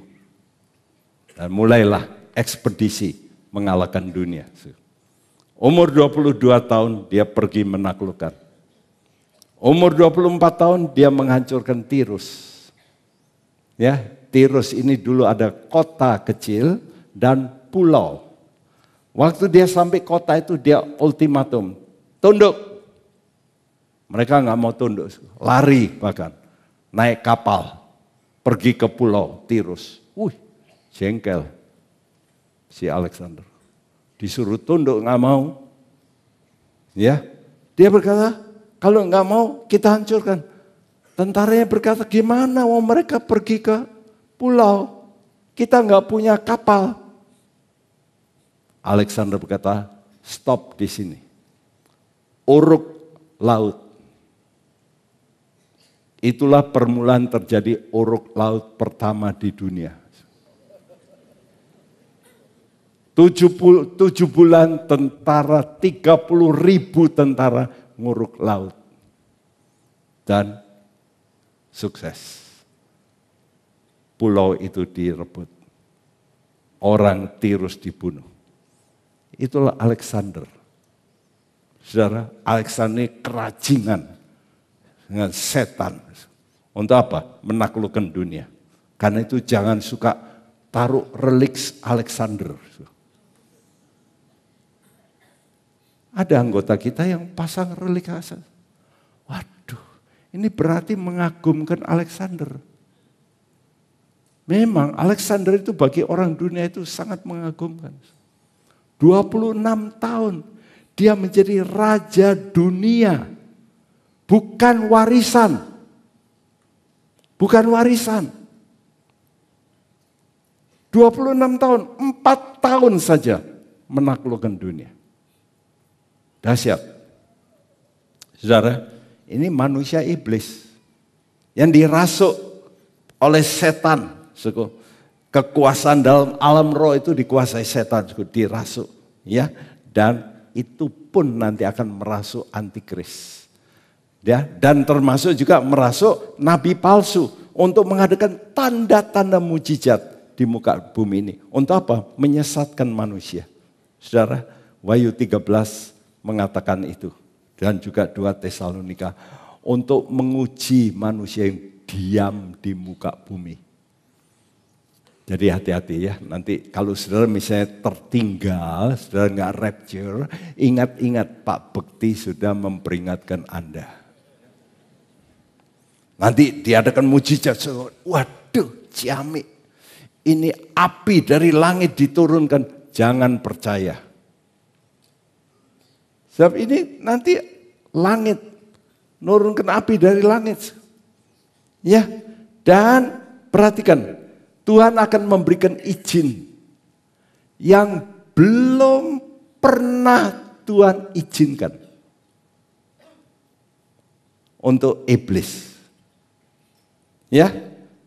Dan mulailah ekspedisi mengalahkan dunia. Umur 22 tahun dia pergi menaklukkan. Umur 24 tahun dia menghancurkan Tirus. Ya, Tirus ini dulu ada kota kecil dan pulau. Waktu dia sampai kota itu dia ultimatum. Tunduk. Mereka nggak mau tunduk, lari bahkan, naik kapal, pergi ke pulau Tirus. Jengkel si Alexander, disuruh tunduk nggak mau. Ya, dia berkata, kalau nggak mau kita hancurkan. Tentaranya berkata, gimana mau mereka pergi ke pulau? Kita nggak punya kapal. Alexander berkata, stop di sini. Uruk laut. Itulah permulaan terjadi uruk laut pertama di dunia. 7 bulan tentara, 30.000 tentara nguruk laut. Dan sukses. Pulau itu direbut. Orang Tirus dibunuh. Itulah Alexander. Saudara, Alexander ini kerajingan dengan setan. Untuk apa? Menaklukkan dunia. Karena itu jangan suka taruh relik Alexander. Ada anggota kita yang pasang relik Alexander. Waduh, ini berarti mengagumkan Alexander. Memang Alexander itu bagi orang dunia itu sangat mengagumkan. 26 tahun dia menjadi raja dunia. Bukan warisan. Bukan warisan. 26 tahun, 4 tahun saja menaklukkan dunia. Dahsyat. Saudara, ini manusia iblis yang dirasuk oleh setan. Kekuasaan dalam alam roh itu dikuasai setan, dirasuk. Ya, dan itu pun nanti akan merasuk antikris. Ya, dan termasuk juga merasuk nabi palsu untuk mengadakan tanda-tanda mujizat di muka bumi ini. Untuk apa? Menyesatkan manusia. Saudara, Wahyu 13 mengatakan itu. Dan juga 2 Tesalonika. Untuk menguji manusia yang diam di muka bumi. Jadi hati-hati ya, nanti kalau saudara misalnya tertinggal, saudara nggak rapture, ingat-ingat Pak Bekti sudah memperingatkan Anda. Nanti diadakan mujizat, waduh ciamik, ini api dari langit diturunkan, jangan percaya. Sebab ini nanti langit, nurunkan api dari langit. Ya, dan perhatikan, Tuhan akan memberikan izin yang belum pernah Tuhan izinkan untuk iblis. Ya,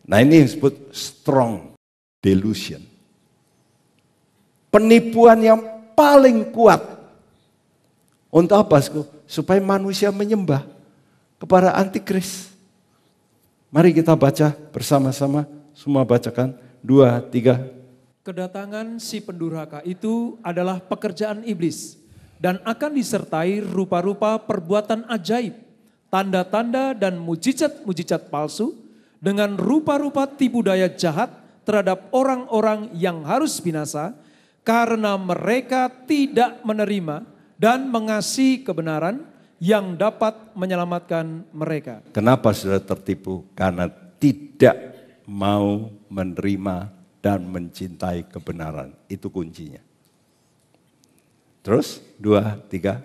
nah ini yang disebut strong delusion. Penipuan yang paling kuat. Untuk apa? Supaya manusia menyembah kepada antikris. Mari kita baca bersama-sama. Semua bacakan. 2, 3. Kedatangan si pendurhaka itu adalah pekerjaan iblis dan akan disertai rupa-rupa perbuatan ajaib, tanda-tanda dan mujizat-mujizat palsu, dengan rupa-rupa tipu daya jahat terhadap orang-orang yang harus binasa karena mereka tidak menerima dan mengasihi kebenaran yang dapat menyelamatkan mereka. Kenapa saudara tertipu? Karena tidak mau menerima dan mencintai kebenaran. Itu kuncinya. Terus 2, 3.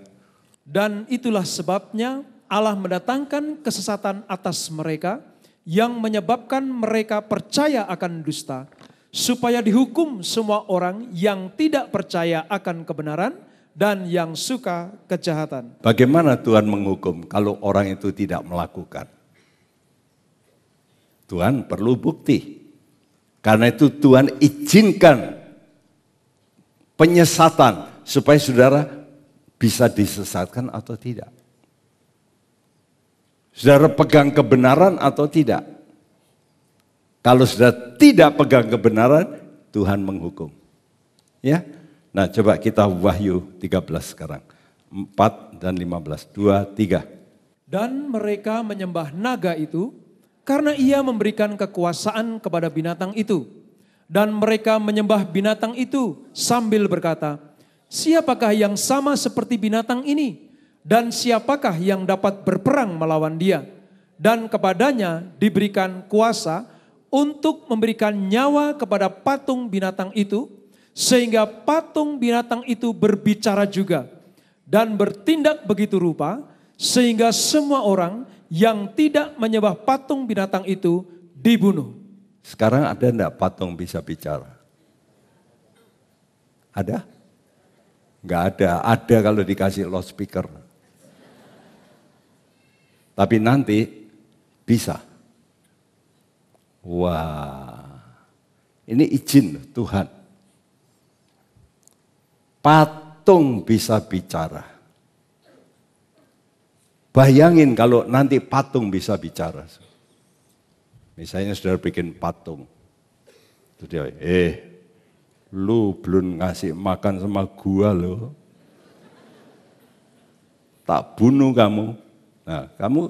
Dan itulah sebabnya Allah mendatangkan kesesatan atas mereka yang menyebabkan mereka percaya akan dusta, supaya dihukum semua orang yang tidak percaya akan kebenaran dan yang suka kejahatan. Bagaimana Tuhan menghukum kalau orang itu tidak melakukan? Tuhan perlu bukti. Karena itu Tuhan izinkan penyesatan supaya saudara bisa disesatkan atau tidak. Saudara pegang kebenaran atau tidak? Kalau sudah tidak pegang kebenaran, Tuhan menghukum. Ya. Nah, coba kita Wahyu 13 sekarang. 4 dan 15. 2, 3. Dan mereka menyembah naga itu karena ia memberikan kekuasaan kepada binatang itu. Dan mereka menyembah binatang itu sambil berkata, siapakah yang sama seperti binatang ini? Dan siapakah yang dapat berperang melawan dia? Dan kepadanya diberikan kuasa untuk memberikan nyawa kepada patung binatang itu, sehingga patung binatang itu berbicara juga dan bertindak begitu rupa, sehingga semua orang yang tidak menyembah patung binatang itu dibunuh. Sekarang ada enggak patung bisa bicara? Ada? Enggak ada. Ada kalau dikasih loudspeaker. Tapi nanti bisa. Wah, ini izin Tuhan. Patung bisa bicara. Bayangin kalau nanti patung bisa bicara. Misalnya saudara bikin patung. Itu dia, lu belum ngasih makan sama gua lo. Tak bunuh kamu. Nah, kamu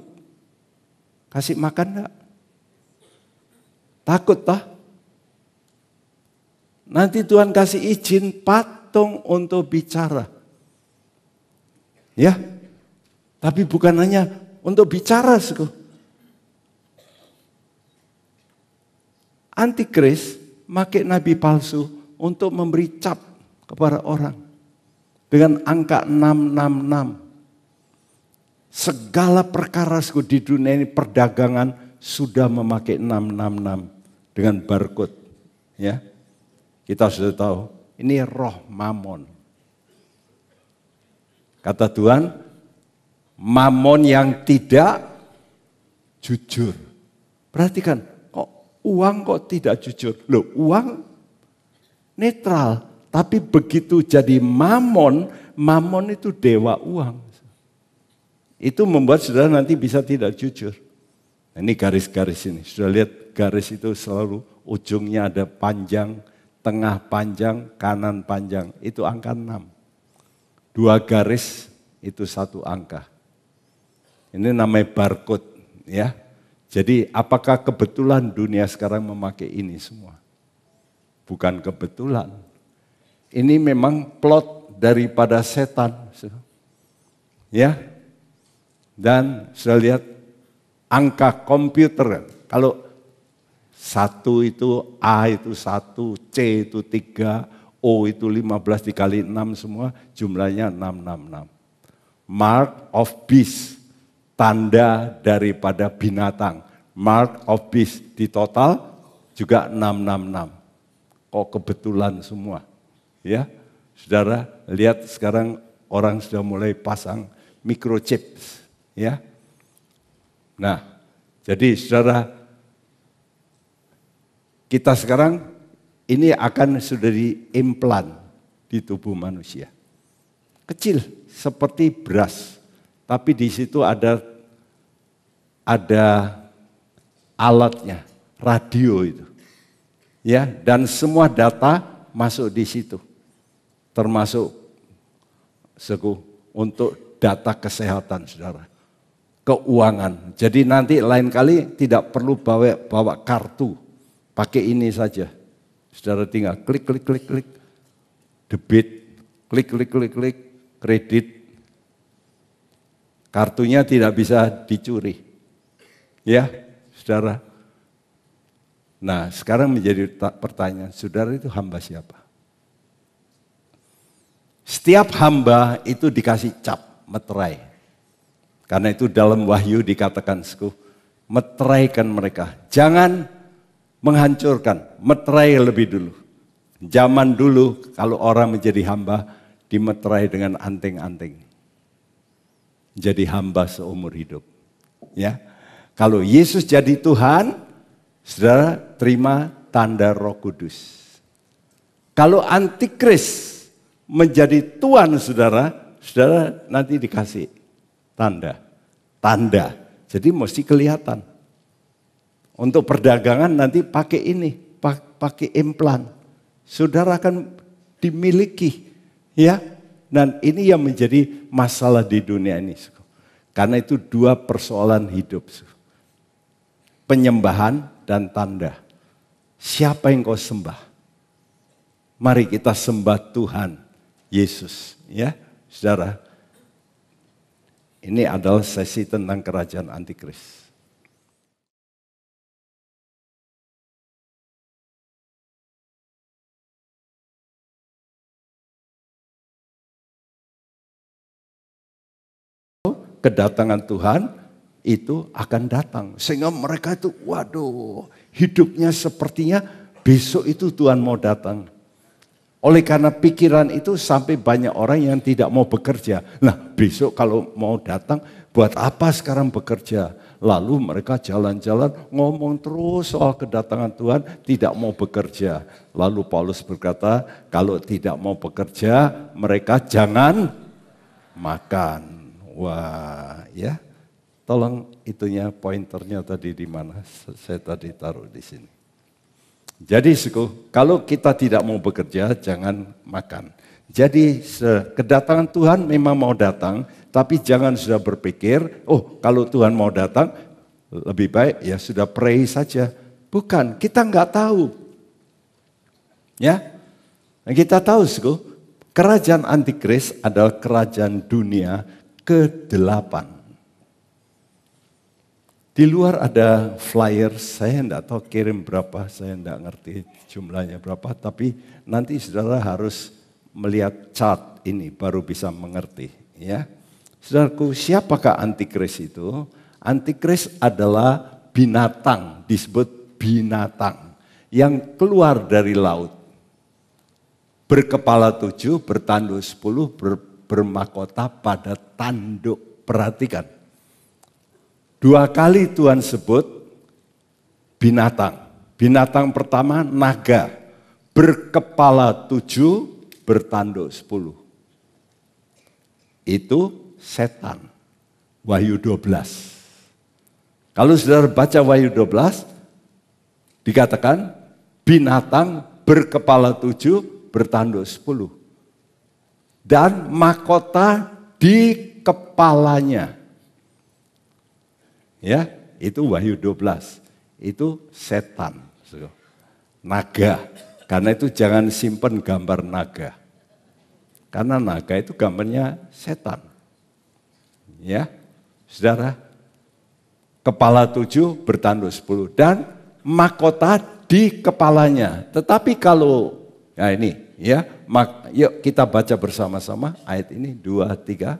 kasih makan enggak? Takut tak? Nanti Tuhan kasih izin patung untuk bicara. Ya, tapi bukan hanya untuk bicara. Antikris pakai nabi palsu untuk memberi cap kepada orang. Dengan angka 666. Segala perkara di dunia ini perdagangan sudah memakai 666 dengan barcode. Ya, kita sudah tahu ini roh mamon. Kata Tuhan, Mamon yang tidak jujur. Perhatikan, kok uang kok tidak jujur? Loh, uang netral. Tapi begitu jadi mamon, mamon itu dewa uang. Itu membuat saudara nanti bisa tidak jujur. Nah, ini garis-garis ini. Sudah lihat garis itu selalu ujungnya ada panjang, tengah panjang, kanan panjang. Itu angka 6. 2 garis itu 1 angka. Ini namanya barcode, ya. Jadi apakah kebetulan dunia sekarang memakai ini semua? Bukan kebetulan. Ini memang plot daripada setan. Ya. Dan sudah lihat angka komputer. Kalau 1 itu A itu 1, C itu 3, O itu 15 dikali 6 semua jumlahnya 666. Mark of beast, tanda daripada binatang. Mark of beast di total juga 666. Kok kebetulan semua? Ya, saudara lihat sekarang orang sudah mulai pasang microchip, ya. Nah, jadi saudara, kita sekarang ini akan sudah diimplan di tubuh manusia. Kecil seperti beras, tapi di situ ada alatnya, radio itu. Ya, dan semua data masuk di situ. Termasuk untuk data kesehatan saudara. Keuangan. Jadi nanti lain kali tidak perlu bawa kartu. Pakai ini saja. Saudara tinggal klik, debit, klik, kredit. Kartunya tidak bisa dicuri. Ya, saudara. Nah, sekarang menjadi pertanyaan, saudara itu hamba siapa? Setiap hamba itu dikasih cap, meterai. Karena itu dalam Wahyu dikatakan, meteraikan mereka. Jangan menghancurkan, meterai lebih dulu. Zaman dulu kalau orang menjadi hamba, dimeterai dengan anting-anting. Jadi hamba seumur hidup. Ya, kalau Yesus jadi Tuhan, saudara terima tanda Roh Kudus. Kalau antikris menjadi Tuhan saudara nanti dikasih tanda. Jadi mesti kelihatan. Untuk perdagangan nanti pakai ini, pakai implan. Saudara akan dimiliki, ya. Dan ini yang menjadi masalah di dunia ini. Karena itu 2 persoalan hidup. Penyembahan dan tanda. Siapa yang kau sembah? Mari kita sembah Tuhan Yesus, ya, saudara. Ini adalah sesi tentang kerajaan antikris. Kedatangan Tuhan itu akan datang. Sehingga mereka itu, waduh, hidupnya sepertinya besok itu Tuhan mau datang. Oleh karena pikiran itu sampai banyak orang yang tidak mau bekerja. Nah, besok kalau mau datang, buat apa sekarang bekerja? Lalu mereka jalan-jalan ngomong terus soal kedatangan Tuhan, tidak mau bekerja. Lalu Paulus berkata, kalau tidak mau bekerja, mereka jangan makan. Wah, ya. Tolong itunya pointernya tadi di mana? Saya tadi taruh di sini. Jadi kalau kita tidak mau bekerja, jangan makan. Jadi kedatangan Tuhan memang mau datang, tapi jangan sudah berpikir, oh kalau Tuhan mau datang, lebih baik ya sudah pray saja. Bukan, kita nggak tahu. Ya, kita tahu kerajaan antikris adalah kerajaan dunia ke-8. Di luar ada flyer, saya enggak tahu kirim berapa, saya enggak ngerti jumlahnya berapa, tapi nanti saudara harus melihat chart ini baru bisa mengerti. Ya, saudaraku, siapakah antikris itu? Antikris adalah binatang, disebut binatang yang keluar dari laut. Berkepala 7, bertanduk 10, bermahkota pada tanduk. Perhatikan. 2 kali Tuhan sebut binatang. Binatang pertama naga, berkepala 7, bertanduk 10. Itu setan. Wahyu 12. Kalau saudara baca Wahyu 12, dikatakan binatang berkepala 7, bertanduk 10. Dan mahkota di kepalanya. Ya, itu Wahyu 12. Itu setan. Naga. Karena itu jangan simpen gambar naga. Karena naga itu gambarnya setan. Ya, saudara. Kepala 7, bertanduk 10. Dan mahkota di kepalanya. Tetapi kalau, ya ini, ya, yuk kita baca bersama-sama ayat ini, 2, 3.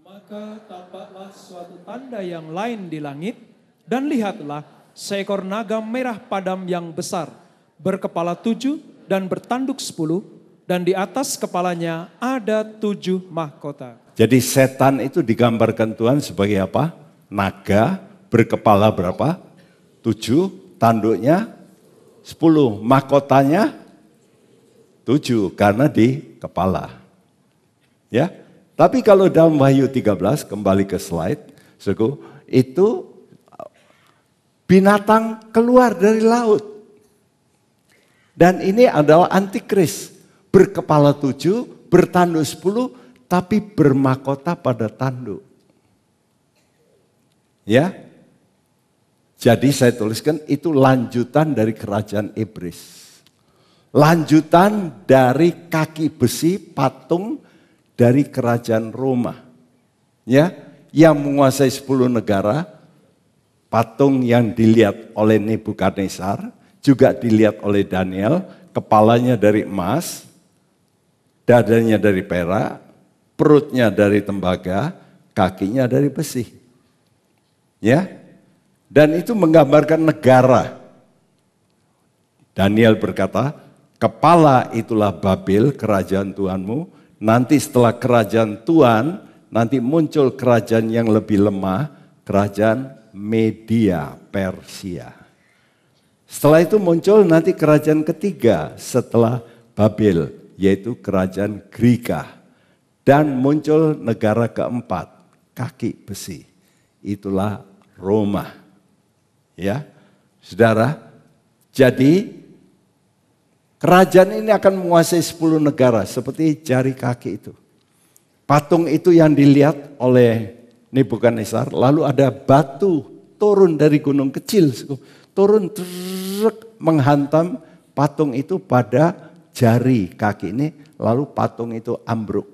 Maka tampaklah suatu tanda yang lain di langit, dan lihatlah seekor naga merah padam yang besar, berkepala 7 dan bertanduk 10, dan di atas kepalanya ada 7 mahkota. Jadi setan itu digambarkan Tuhan sebagai apa? Naga, berkepala berapa? 7, tanduknya 10, mahkotanya 7 karena di kepala. Ya. Tapi kalau dalam Wahyu 13, kembali ke slide, itu binatang keluar dari laut. Dan ini adalah antikris, berkepala 7, bertanduk 10, tapi bermahkota pada tanduk. Ya. Jadi saya tuliskan itu lanjutan dari kerajaan iblis. Lanjutan dari kaki besi patung dari kerajaan Roma. Ya, yang menguasai 10 negara, patung yang dilihat oleh Nebukadnezar, juga dilihat oleh Daniel, kepalanya dari emas, dadanya dari perak, perutnya dari tembaga, kakinya dari besi. Ya. Dan itu menggambarkan negara. Daniel berkata, kepala itulah Babel, kerajaan Tuhanmu. Nanti setelah kerajaan Tuhan, nanti muncul kerajaan yang lebih lemah, kerajaan Media Persia. Setelah itu muncul nanti kerajaan ketiga setelah Babel, yaitu kerajaan Greka. Dan muncul negara keempat, kaki besi. Itulah Roma. Ya, saudara, jadi kerajaan ini akan menguasai 10 negara seperti jari kaki itu. Patung itu yang dilihat oleh Nebukadnezar, lalu ada batu turun dari gunung kecil, turun menghantam patung itu pada jari kaki ini, lalu patung itu ambruk.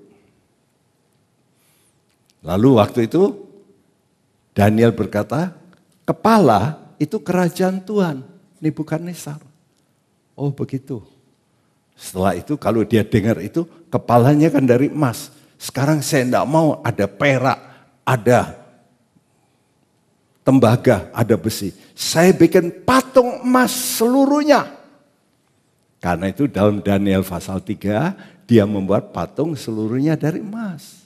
Lalu waktu itu Daniel berkata, kepala itu kerajaan Tuhan, Nebukadnezar. Oh begitu. Setelah itu kalau dia dengar itu, kepalanya kan dari emas. Sekarang saya tidak mau ada perak, ada tembaga, ada besi. Saya bikin patung emas seluruhnya. Karena itu dalam Daniel pasal 3, dia membuat patung seluruhnya dari emas.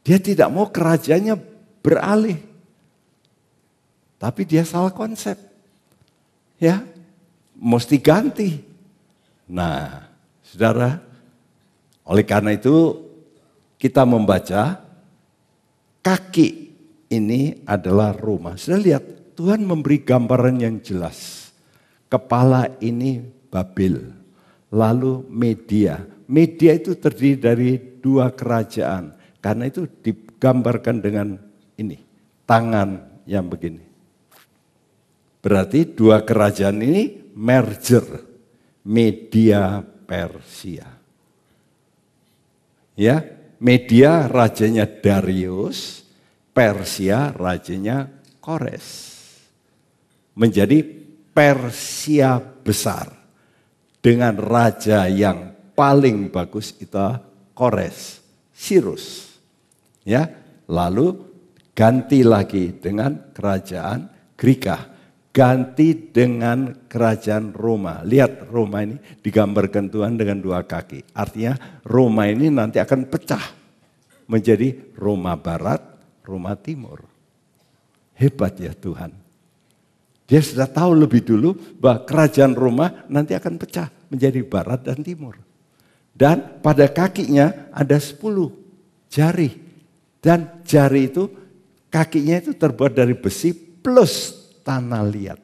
Dia tidak mau kerajaannya beralih. Tapi dia salah konsep. Ya, mesti ganti. Nah, saudara, oleh karena itu kita membaca kaki ini adalah Roma. Sudah lihat, Tuhan memberi gambaran yang jelas. Kepala ini Babel, lalu Media. Media itu terdiri dari 2 kerajaan. Karena itu digambarkan dengan ini, tangan yang begini. Berarti 2 kerajaan ini merger, Media Persia. Ya, Media rajanya Darius, Persia rajanya Kores. Menjadi Persia besar dengan raja yang paling bagus itu Kores, Sirus. Ya, lalu ganti lagi dengan kerajaan Greka. Ganti dengan kerajaan Roma. Lihat Roma ini digambarkan Tuhan dengan 2 kaki. Artinya Roma ini nanti akan pecah menjadi Roma Barat, Roma Timur. Hebat ya Tuhan. Dia sudah tahu lebih dulu bahwa kerajaan Roma nanti akan pecah menjadi barat dan timur. Dan pada kakinya ada 10 jari. Dan jari itu, kakinya itu terbuat dari besi plus tanah liat.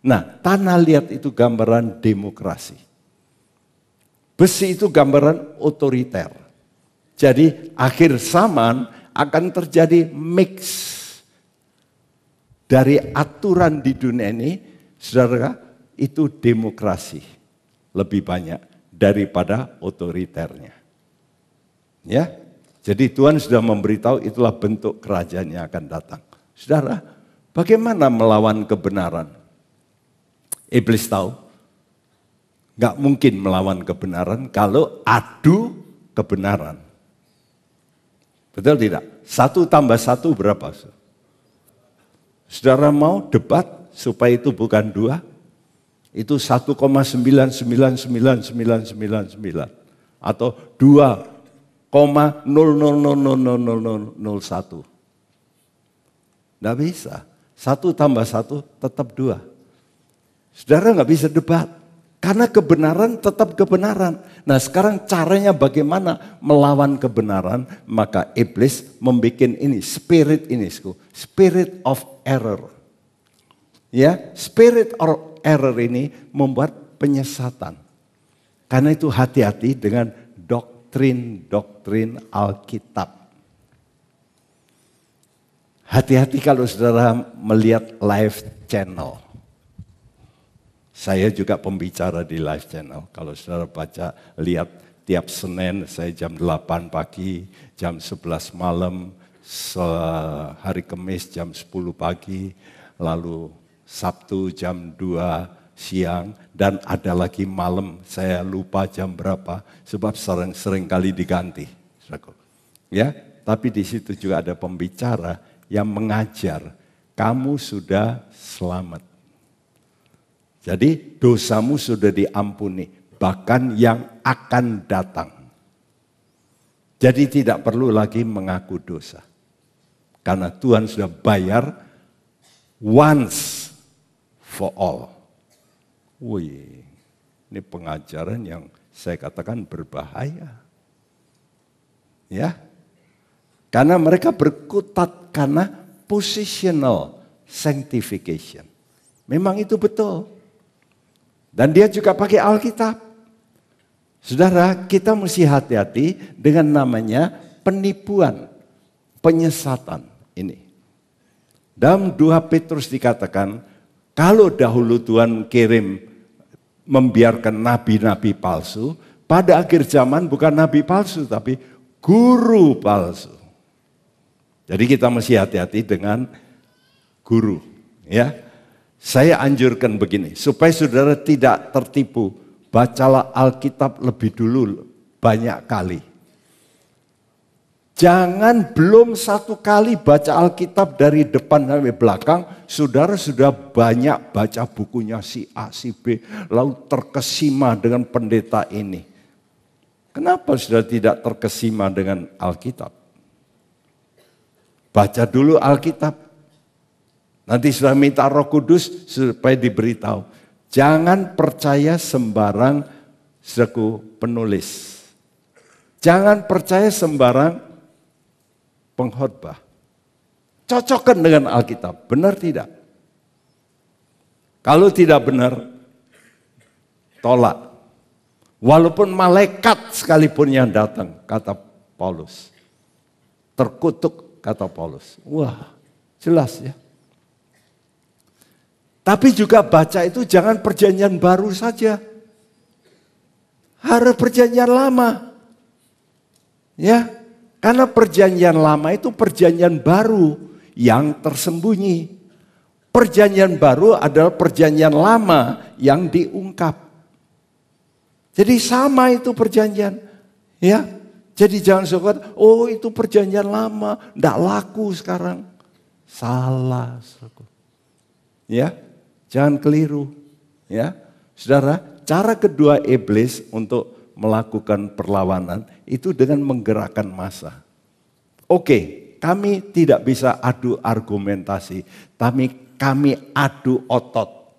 Nah, tanah liat itu gambaran demokrasi. Besi itu gambaran otoriter. Jadi akhir zaman akan terjadi mix dari aturan di dunia ini, saudara, itu demokrasi lebih banyak daripada otoriternya. Ya, jadi Tuhan sudah memberitahu itulah bentuk kerajaan yang akan datang. Saudara, bagaimana melawan kebenaran? Iblis tahu, nggak mungkin melawan kebenaran kalau adu kebenaran. Betul tidak? 1 tambah 1 berapa? Saudara mau debat supaya itu bukan 2? Itu 1,9999999 atau 2,0000001. Nggak bisa. 1 tambah 1 tetap 2. Saudara nggak bisa debat. Karena kebenaran tetap kebenaran. Nah sekarang caranya bagaimana melawan kebenaran. Maka iblis membuat ini, spirit of error. Ya, spirit of error ini membuat penyesatan. Karena itu hati-hati dengan doktrin Alkitab. Hati-hati kalau saudara melihat live channel. Saya juga pembicara di live channel. Kalau saudara baca, lihat tiap Senin saya jam 8 pagi, jam 11 malam, hari Kamis jam 10 pagi, lalu Sabtu jam 2 siang, dan ada lagi malam, saya lupa jam berapa, sebab sering kali diganti. Ya, tapi di situ juga ada pembicara yang mengajar, kamu sudah selamat. Jadi dosamu sudah diampuni, bahkan yang akan datang. Jadi tidak perlu lagi mengaku dosa. Karena Tuhan sudah bayar once for all. Wih, ini pengajaran yang saya katakan berbahaya. Ya, karena mereka berkutat karena positional sanctification. Memang itu betul. Dan dia juga pakai Alkitab. Saudara, kita mesti hati-hati dengan namanya penipuan, penyesatan ini. Dalam 2 Petrus dikatakan, kalau dahulu Tuhan kirim membiarkan nabi-nabi palsu, pada akhir zaman bukan nabi palsu tapi guru palsu. Jadi kita mesti hati-hati dengan guru, ya. Saya anjurkan begini, supaya saudara tidak tertipu, bacalah Alkitab lebih dulu banyak kali. Jangan belum 1 kali baca Alkitab dari depan sampai belakang, saudara sudah banyak baca bukunya si A, si B, lalu terkesima dengan pendeta ini. Kenapa sudah tidak terkesima dengan Alkitab? Baca dulu Alkitab. Nanti sudah minta Roh Kudus supaya diberitahu. Jangan percaya sembarang penulis. Jangan percaya sembarang pengkhotbah. Cocokkan dengan Alkitab, benar tidak? Kalau tidak benar, tolak. Walaupun malaikat sekalipun yang datang, kata Paulus. Terkutuk, kata Paulus. Wah, jelas ya. Tapi juga baca itu jangan perjanjian baru saja. Harus perjanjian lama. Ya, karena perjanjian lama itu perjanjian baru yang tersembunyi. Perjanjian baru adalah perjanjian lama yang diungkap. Jadi sama itu perjanjian. Ya, jadi jangan suka, oh itu perjanjian lama, enggak laku sekarang. Salah. Ya. Jangan keliru, ya, saudara. Cara kedua iblis untuk melakukan perlawanan itu dengan menggerakkan massa. Oke, kami tidak bisa adu argumentasi, tapi kami adu otot.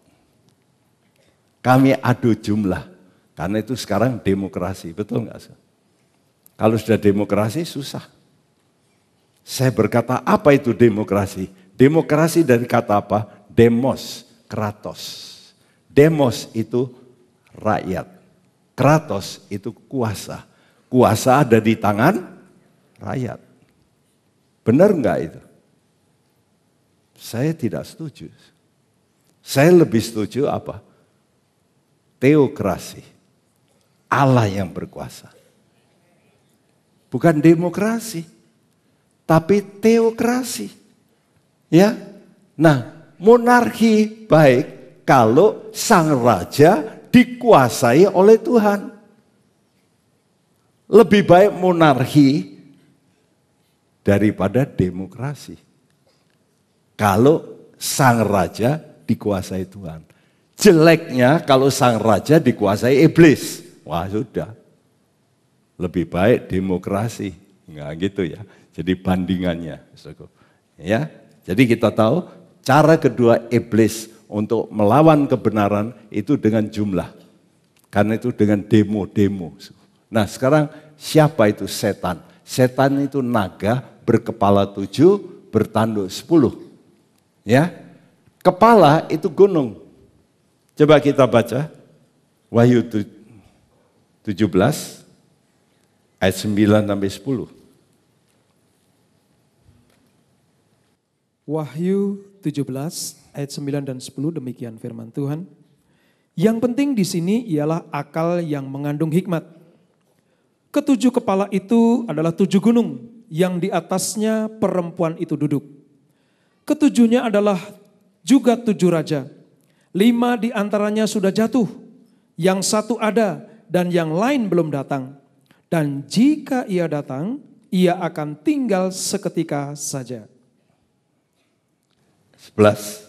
Kami adu jumlah. Karena itu sekarang demokrasi, betul nggak? Kalau sudah demokrasi susah. Saya berkata, apa itu demokrasi? Demokrasi dari kata apa? Demos, kratos. Demos itu rakyat. Kratos itu kuasa. Kuasa ada di tangan rakyat. Benar enggak itu? Saya tidak setuju. Saya lebih setuju apa? Teokrasi. Allah yang berkuasa. Bukan demokrasi, tapi teokrasi. Ya. Nah, monarki baik kalau sang raja dikuasai oleh Tuhan. Lebih baik monarki daripada demokrasi. Kalau sang raja dikuasai Tuhan. Jeleknya kalau sang raja dikuasai iblis. Wah sudah. Lebih baik demokrasi. Enggak gitu ya. Jadi bandingannya. Ya. Jadi kita tahu cara kedua iblis untuk melawan kebenaran itu dengan jumlah. Karena itu dengan demo-demo. Nah sekarang siapa itu setan? Setan itu naga berkepala 7, bertanduk 10. Ya, kepala itu gunung. Coba kita baca Wahyu 17 ayat 9 sampai 10. Wahyu 17 ayat 9 dan 10 demikian firman Tuhan. Yang penting di sini ialah akal yang mengandung hikmat. Ketujuh kepala itu adalah 7 gunung yang di atasnya perempuan itu duduk. Ketujuhnya adalah juga 7 raja. 5 di antaranya sudah jatuh, yang 1 ada dan yang lain belum datang. Dan jika ia datang, ia akan tinggal seketika saja. 11.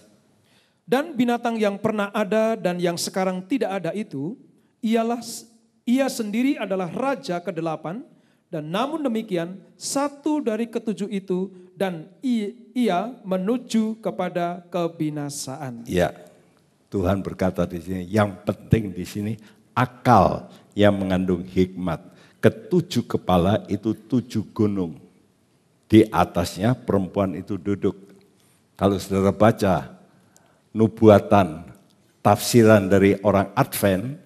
Dan binatang yang pernah ada dan yang sekarang tidak ada itu, ia sendiri adalah raja ke-8, dan namun demikian 1 dari ke-7 itu dan ia menuju kepada kebinasaan. Ya, Tuhan berkata di sini, yang penting di sini akal yang mengandung hikmat. Ke-7 kepala itu 7 gunung. Di atasnya perempuan itu duduk. Kalau saudara baca nubuatan, tafsiran dari orang Advent,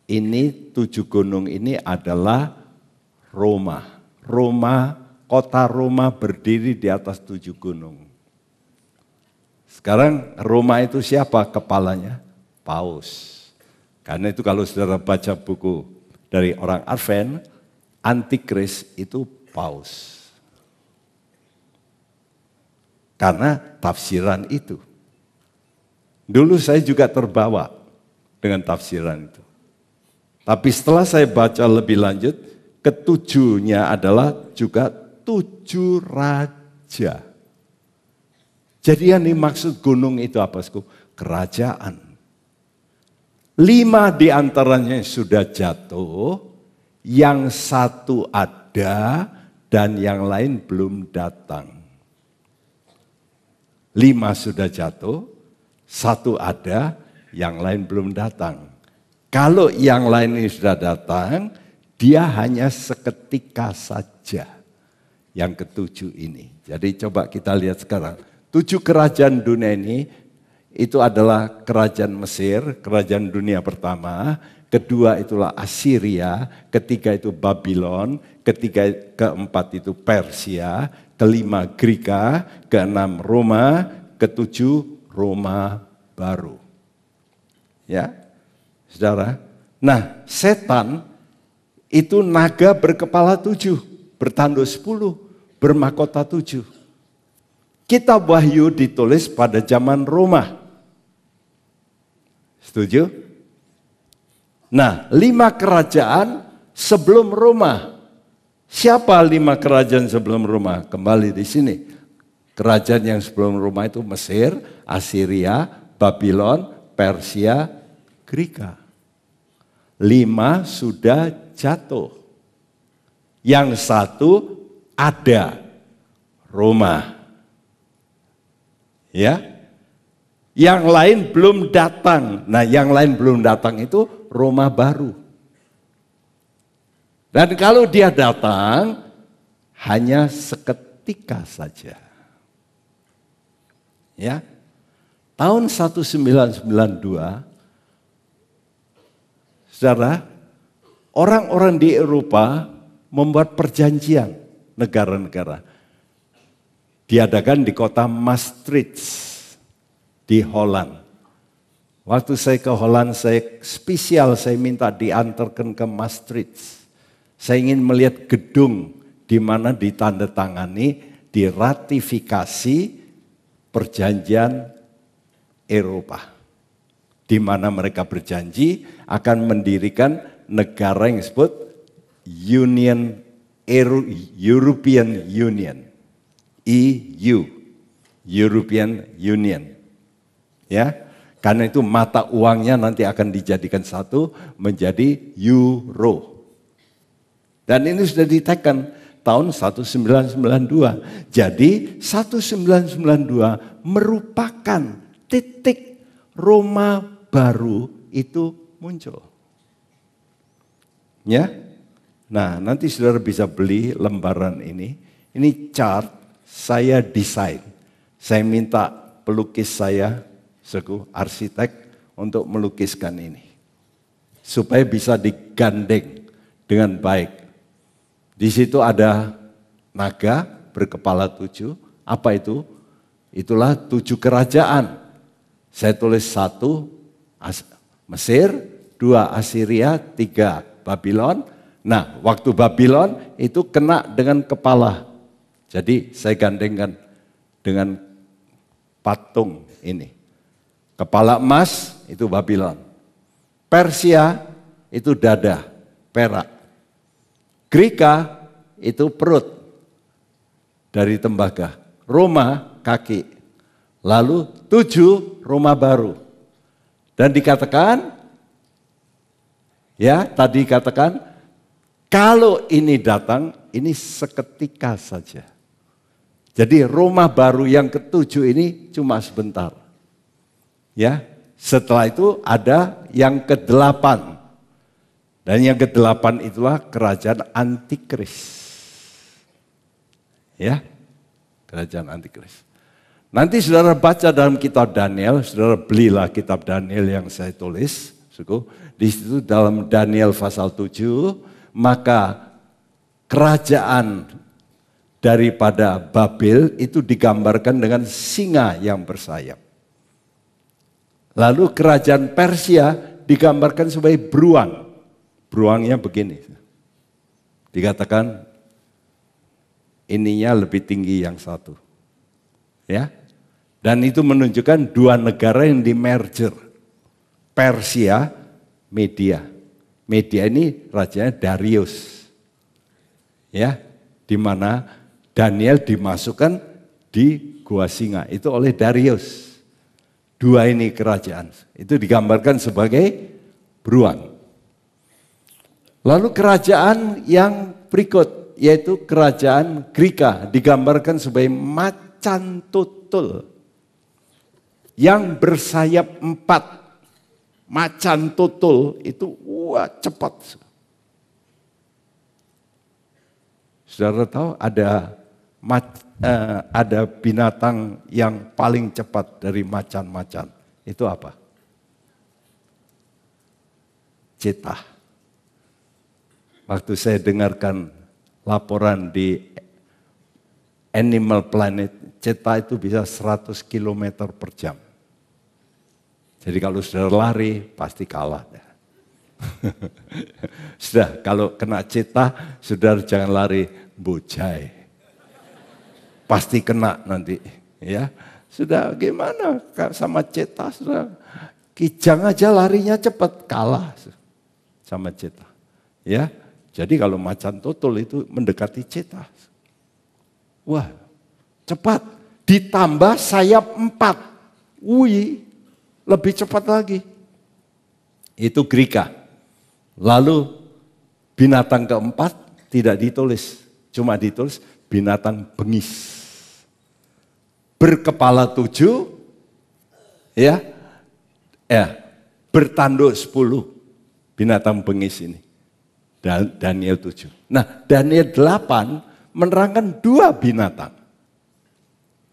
ini 7 gunung ini adalah Roma. Kota Roma berdiri di atas 7 gunung. Sekarang Roma itu siapa kepalanya? Paus. Karena itu kalau saudara baca buku dari orang Advent, Antikris itu Paus. Karena tafsiran itu. Dulu saya juga terbawa dengan tafsiran itu. Tapi setelah saya baca lebih lanjut, ke-7-nya adalah juga 7 raja. Jadi yang dimaksud gunung itu apa? Kerajaan. 5 di antaranya sudah jatuh, yang 1 ada dan yang lain belum datang. 5 sudah jatuh, 1 ada, yang lain belum datang. Kalau yang lain ini sudah datang, dia hanya seketika saja. Yang ke-7 ini. Jadi coba kita lihat sekarang. 7 kerajaan dunia ini, itu adalah kerajaan Mesir, kerajaan dunia pertama. Kedua itulah Assyria, ketiga itu Babylon, keempat itu Persia, kelima Greka, keenam Roma, ke-7 Roma baru. Ya. Saudara, nah setan itu naga berkepala 7, bertanduk 10, bermahkota 7. Kitab Wahyu ditulis pada zaman Roma. Setuju? Nah, 5 kerajaan sebelum Roma. Siapa 5 kerajaan sebelum Roma? Kembali di sini. Kerajaan yang sebelum Roma itu Mesir, Assyria, Babylon, Persia, Greka. 5 sudah jatuh. Yang 1 ada, Roma. Ya. Yang lain belum datang. Nah, yang lain belum datang itu Roma baru. Dan kalau dia datang hanya seketika saja. Ya. Tahun 1992, saudara, orang-orang di Eropa membuat perjanjian negara-negara. Diadakan di kota Maastricht di Holland. Waktu saya ke Holland, saya minta diantarkan ke Maastricht. Saya ingin melihat gedung di mana ditandatangani, diratifikasi perjanjian Eropa. Di mana mereka berjanji akan mendirikan negara yang disebut European Union. EU, European Union. Ya, karena itu mata uangnya nanti akan dijadikan satu menjadi euro. Dan ini sudah ditekan tahun 1992. Jadi 1992 merupakan titik Roma baru itu muncul. Ya. Nah, nanti saudara bisa beli lembaran ini. Ini chart saya desain. Saya minta pelukis saya, arsitek, untuk melukiskan ini. Supaya bisa digandeng dengan baik. Di situ ada naga berkepala 7. Apa itu? Itulah 7 kerajaan. Saya tulis 1 Mesir, 2 Assyria, 3 Babylon. Nah, waktu Babylon itu kena dengan kepala. Jadi saya gandengkan dengan patung ini. Kepala emas itu Babylon. Persia itu dada, perak. Greka itu perut dari tembaga. Roma kaki. Lalu 7 Roma baru. Dan dikatakan, ya tadi katakan, kalau ini datang, ini seketika saja. Jadi Roma baru yang ke-7 ini cuma sebentar. Ya, setelah itu ada yang ke-8. Dan yang ke-8 itulah kerajaan Antikris. Ya, kerajaan Antikris. Nanti saudara baca dalam kitab Daniel, saudara belilah kitab Daniel yang saya tulis. Di situ dalam Daniel pasal 7, maka kerajaan daripada Babel itu digambarkan dengan singa yang bersayap. Lalu kerajaan Persia digambarkan sebagai beruang. Beruangnya begini. Dikatakan ininya lebih tinggi yang satu. Ya. Dan itu menunjukkan 2 negara yang di-merger. Persia, Media. Media ini rajanya Darius. Ya, di mana Daniel dimasukkan di gua singa itu oleh Darius. 2 ini kerajaan. Itu digambarkan sebagai beruang. Lalu kerajaan yang berikut yaitu kerajaan Greka digambarkan sebagai macan tutul yang bersayap 4. Macan tutul itu cepat. Saudara tahu ada binatang yang paling cepat dari macan-macan. Itu apa? Cheetah. Waktu saya dengarkan laporan di Animal Planet, cheetah itu bisa 100 km per jam. Jadi kalau sudah lari, pasti kalah. Sudah, kalau kena cheetah, saudara jangan lari, bujai. Pasti kena nanti. Ya, sudah gimana sama cheetah, sudah kijang aja larinya cepat, kalah sama cheetah. Ya. Jadi kalau macan tutul itu mendekati cheetah. Wah, cepat. Ditambah sayap 4. Wih, lebih cepat lagi. Itu Greka. Lalu binatang keempat tidak ditulis. Cuma ditulis binatang bengis. berkepala 7, ya, bertanduk 10 binatang bengis ini. Daniel 7. Nah, Daniel 8 menerangkan 2 binatang.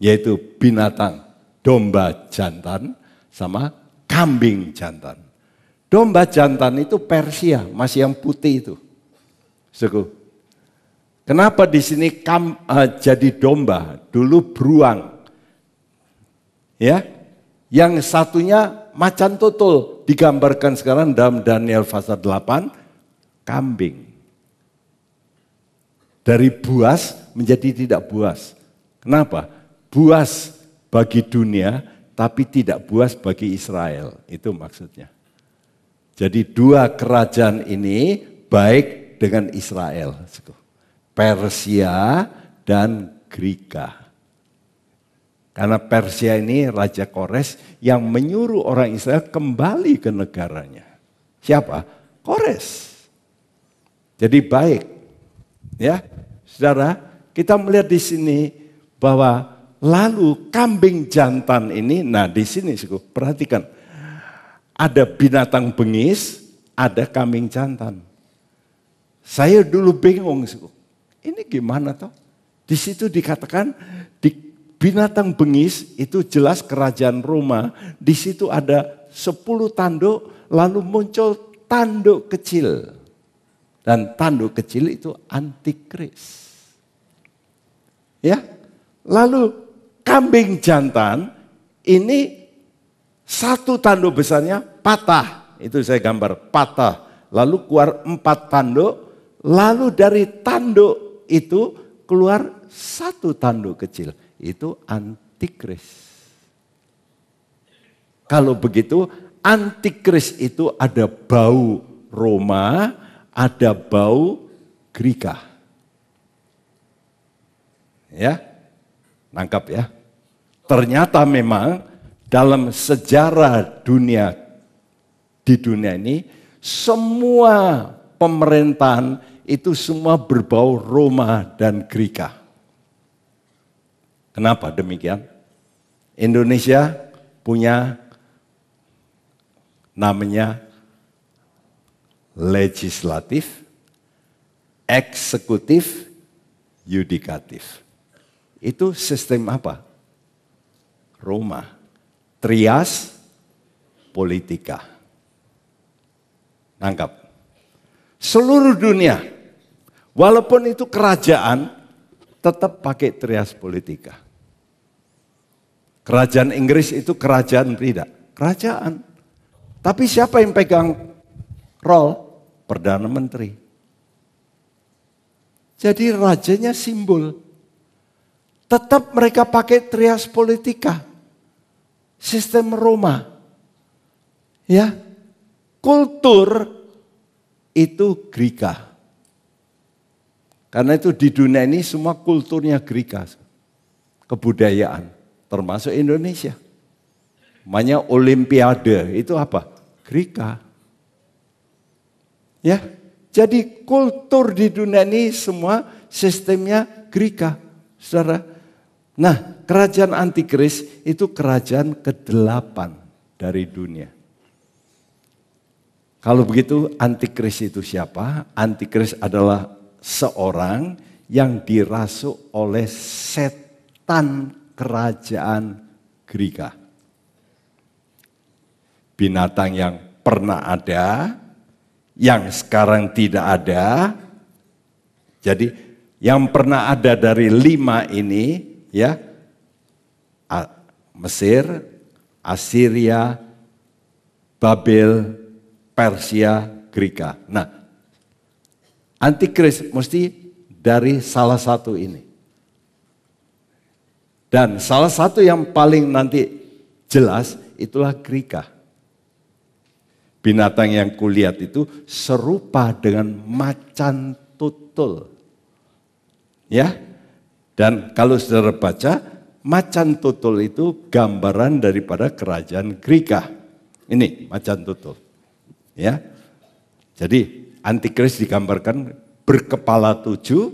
Yaitu binatang domba jantan sama kambing jantan. Domba jantan itu Persia, masih yang putih itu. Suku. Kenapa di sini jadi domba? Dulu beruang. Ya. Yang satunya macan tutul, digambarkan sekarang dalam Daniel pasal 8, kambing. Dari buas menjadi tidak buas. Kenapa? Buas bagi dunia, tapi tidak buas bagi Israel. Itu maksudnya. Jadi 2 kerajaan ini baik dengan Israel. Persia dan Greka. Karena Persia ini Raja Kores yang menyuruh orang Israel kembali ke negaranya. Siapa? Kores. Jadi baik. Ya, saudara, kita melihat di sini bahwa lalu kambing jantan ini, nah di sini perhatikan. Ada binatang bengis, ada kambing jantan. Saya dulu bingung, ini gimana toh? Di situ dikatakan di binatang bengis itu jelas kerajaan Roma. Di situ ada 10 tanduk, lalu muncul tanduk kecil. Dan tanduk kecil itu antikris. Ya, lalu kambing jantan ini 1 tanduk besarnya patah. Itu saya gambar patah. Lalu keluar 4 tanduk. Lalu dari tanduk itu keluar 1 tanduk kecil. Itu antikris. Kalau begitu antikris itu ada bau Roma, ada bau Greka. Ya, nangkap ya. Ternyata memang dalam sejarah dunia, di dunia ini, semua pemerintahan itu semua berbau Roma dan Greka. Kenapa demikian? Indonesia punya namanya legislatif, eksekutif, yudikatif. Itu sistem apa? Roma. Trias politika. Nangkap. Seluruh dunia, walaupun itu kerajaan, tetap pakai trias politika. Kerajaan Inggris itu kerajaan tidak? Kerajaan. Tapi siapa yang pegang role? Perdana Menteri. Jadi rajanya simbol. Tetap mereka pakai trias politika. Sistem Roma. Ya. Kultur itu Greka. Karena itu di dunia ini semua kulturnya Greka. Kebudayaan. Termasuk Indonesia. Namanya Olimpiade. Itu apa? Greka. Ya. Jadi kultur di dunia ini semua sistemnya Greka. Saudara. Nah, kerajaan antikris itu kerajaan ke-8 dari dunia. Kalau begitu antikris itu siapa? Antikris adalah seorang yang dirasuk oleh setan kerajaan Greka. Binatang yang pernah ada, yang sekarang tidak ada. Jadi yang pernah ada dari 5 ini, ya, Mesir, Assyria, Babel, Persia, Greka. Nah, antikris mesti dari salah satu ini. Dan salah satu yang paling nanti jelas itulah Greka. Binatang yang kulihat itu serupa dengan macan tutul. Ya. Dan kalau saudara baca, macan tutul itu gambaran daripada kerajaan Greka. Ini macan tutul. Ya. Jadi antikris digambarkan berkepala 7,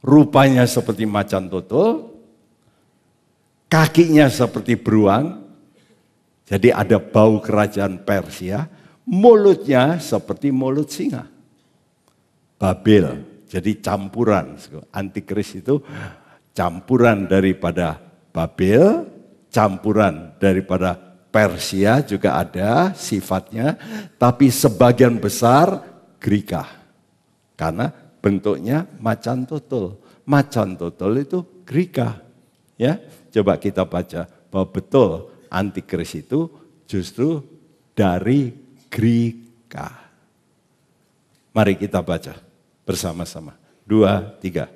rupanya seperti macan tutul, kakinya seperti beruang, jadi ada bau kerajaan Persia, mulutnya seperti mulut singa. Babel, jadi campuran. Antikris itu campuran daripada Babel, campuran daripada Persia juga ada sifatnya, tapi sebagian besar Greka. Karena bentuknya macan tutul. Macan tutul itu Greka. Ya, coba kita baca bahwa betul antikris itu justru dari Greka. Mari kita baca bersama-sama. 2, 3.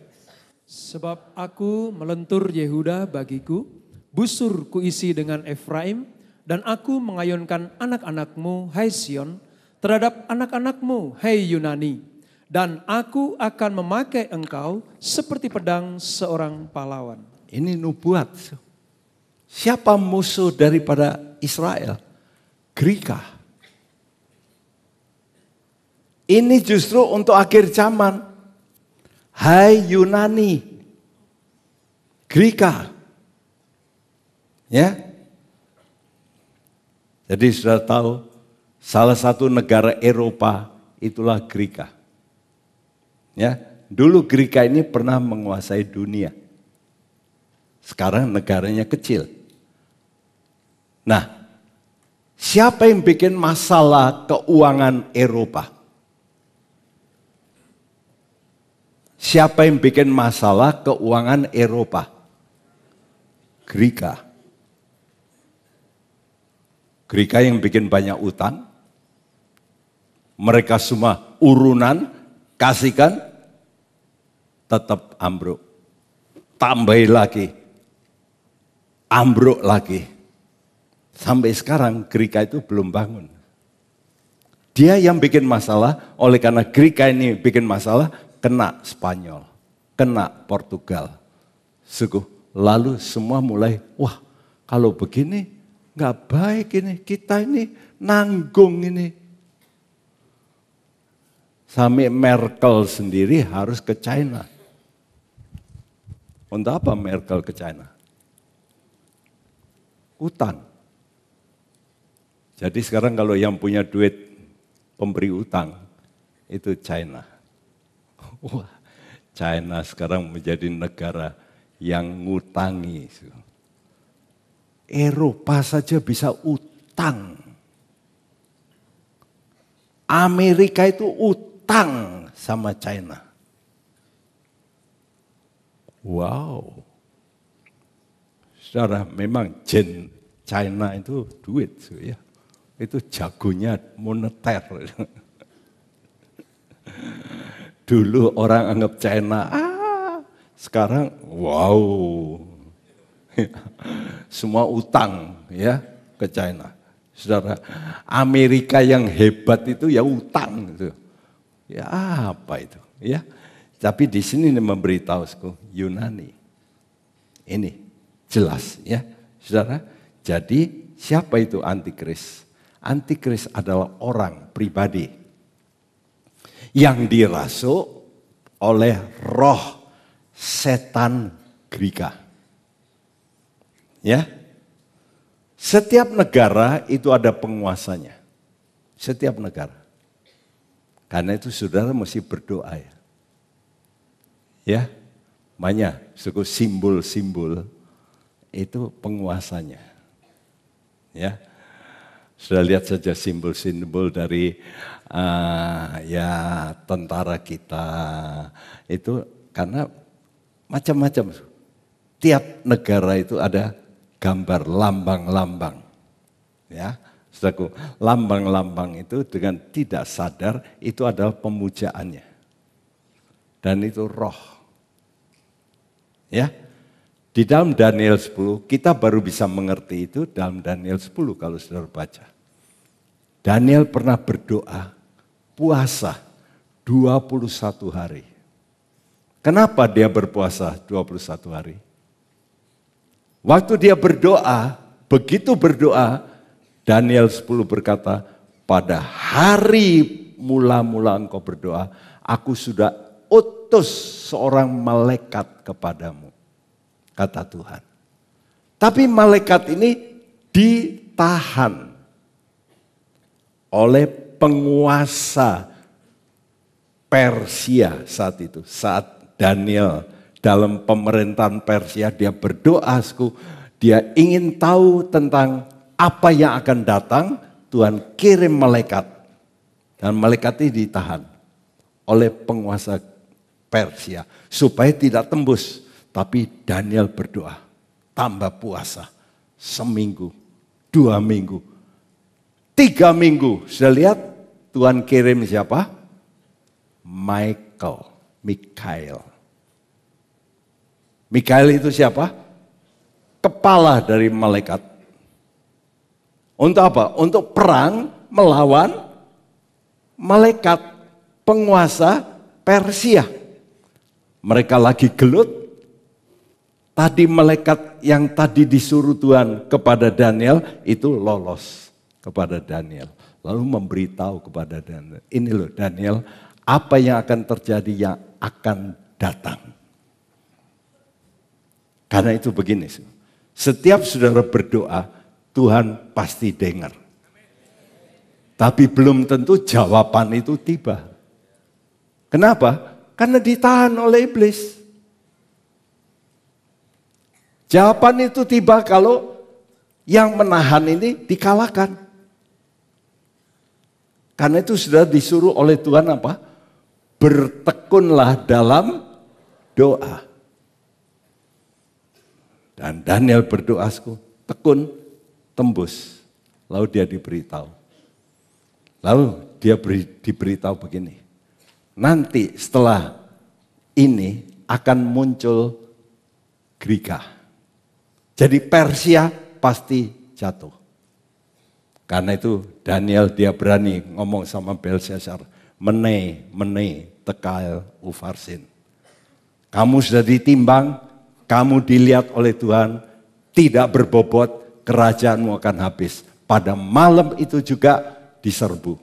Sebab aku melentur Yehuda bagiku, busur kuisi dengan Efraim, dan aku mengayunkan anak-anakmu, hai Sion, terhadap anak-anakmu, hai Yunani. Dan aku akan memakai engkau seperti pedang seorang pahlawan. Ini nubuat. Siapa musuh daripada Israel? Greka. Ini justru untuk akhir zaman. Hai Yunani. Greka. Ya. Jadi sudah tahu salah satu negara Eropa itulah Greka. Ya, dulu Greka ini pernah menguasai dunia. Sekarang negaranya kecil. Nah, siapa yang bikin masalah keuangan Eropa? Siapa yang bikin masalah keuangan Eropa? Greka. Greka yang bikin banyak utang. Mereka semua urunan, kasihkan, tetap ambruk. Tambahin lagi, ambruk lagi. Sampai sekarang Greka itu belum bangun. Dia yang bikin masalah, oleh karena Greka ini bikin masalah, kena Spanyol, kena Portugal. Lalu semua mulai, wah kalau begini nggak baik ini, kita ini nanggung ini. Sampai Merkel sendiri harus ke China. Untuk apa Merkel ke China? Utang. Jadi sekarang kalau yang punya duit pemberi utang, itu China. Wah, China sekarang menjadi negara yang ngutangi. Eropa saja bisa utang. Amerika itu utang sama China. Wow. Saudara, memang jen China itu duit. Ya. Itu jagonya moneter. Dulu orang anggap China, sekarang wow. Semua utang ya ke China. Saudara, Amerika yang hebat itu ya utang gitu. Ya apa itu? Ya, tapi di sini memberitahu Yunani. Ini jelas ya, saudara. Jadi siapa itu antikris? Antikris adalah orang pribadi yang dirasuk oleh roh setan Greka. Ya, setiap negara itu ada penguasanya. Setiap negara. Karena itu saudara mesti berdoa ya. Ya, banyak simbol-simbol itu penguasanya. Ya, sudah lihat saja simbol-simbol dari ya tentara kita itu karena macam-macam. Tiap negara itu ada gambar lambang-lambang. Ya, saudaraku, lambang-lambang itu dengan tidak sadar itu adalah pemujaannya. Dan itu roh. Ya. Di dalam Daniel 10 kita baru bisa mengerti itu dalam Daniel 10 kalau saudara baca. Daniel pernah berdoa puasa 21 hari. Kenapa dia berpuasa 21 hari? Waktu dia berdoa, begitu berdoa, Daniel 10 berkata, pada hari mula-mula engkau berdoa, aku sudah utus seorang malaikat kepadamu, kata Tuhan. Tapi malaikat ini ditahan oleh penguasa Persia saat itu. Saat Daniel dalam pemerintahan Persia, dia berdoa, dia ingin tahu tentang apa yang akan datang. Tuhan kirim malaikat, dan malaikat ini ditahan oleh penguasa Persia supaya tidak tembus. Tapi Daniel berdoa, tambah puasa, seminggu, 2 minggu, 3 minggu. Sudah lihat Tuhan kirim siapa? Mikael. Mikael itu siapa? Kepala dari malaikat. Untuk apa? Untuk perang melawan malaikat penguasa Persia. Mereka lagi gelut. Tadi malaikat yang tadi disuruh Tuhan kepada Daniel itu lolos kepada Daniel. Lalu memberitahu kepada Daniel, ini loh Daniel, apa yang akan terjadi, yang akan datang. Karena itu begini, setiap saudara berdoa, Tuhan pasti dengar. Tapi belum tentu jawaban itu tiba. Kenapa? Karena ditahan oleh iblis. Jawaban itu tiba kalau yang menahan ini dikalahkan. Karena itu sudah disuruh oleh Tuhan apa? Bertekunlah dalam doa. Dan Daniel berdoa, tekun, tembus. Lalu dia diberitahu. Lalu dia diberitahu begini. Nanti setelah ini akan muncul Girika. Jadi Persia pasti jatuh. Karena itu Daniel dia berani ngomong sama Belshazzar. Mene, tekel ufarsin. Kamu sudah ditimbang, kamu dilihat oleh Tuhan, tidak berbobot, kerajaanmu akan habis. Pada malam itu juga diserbu.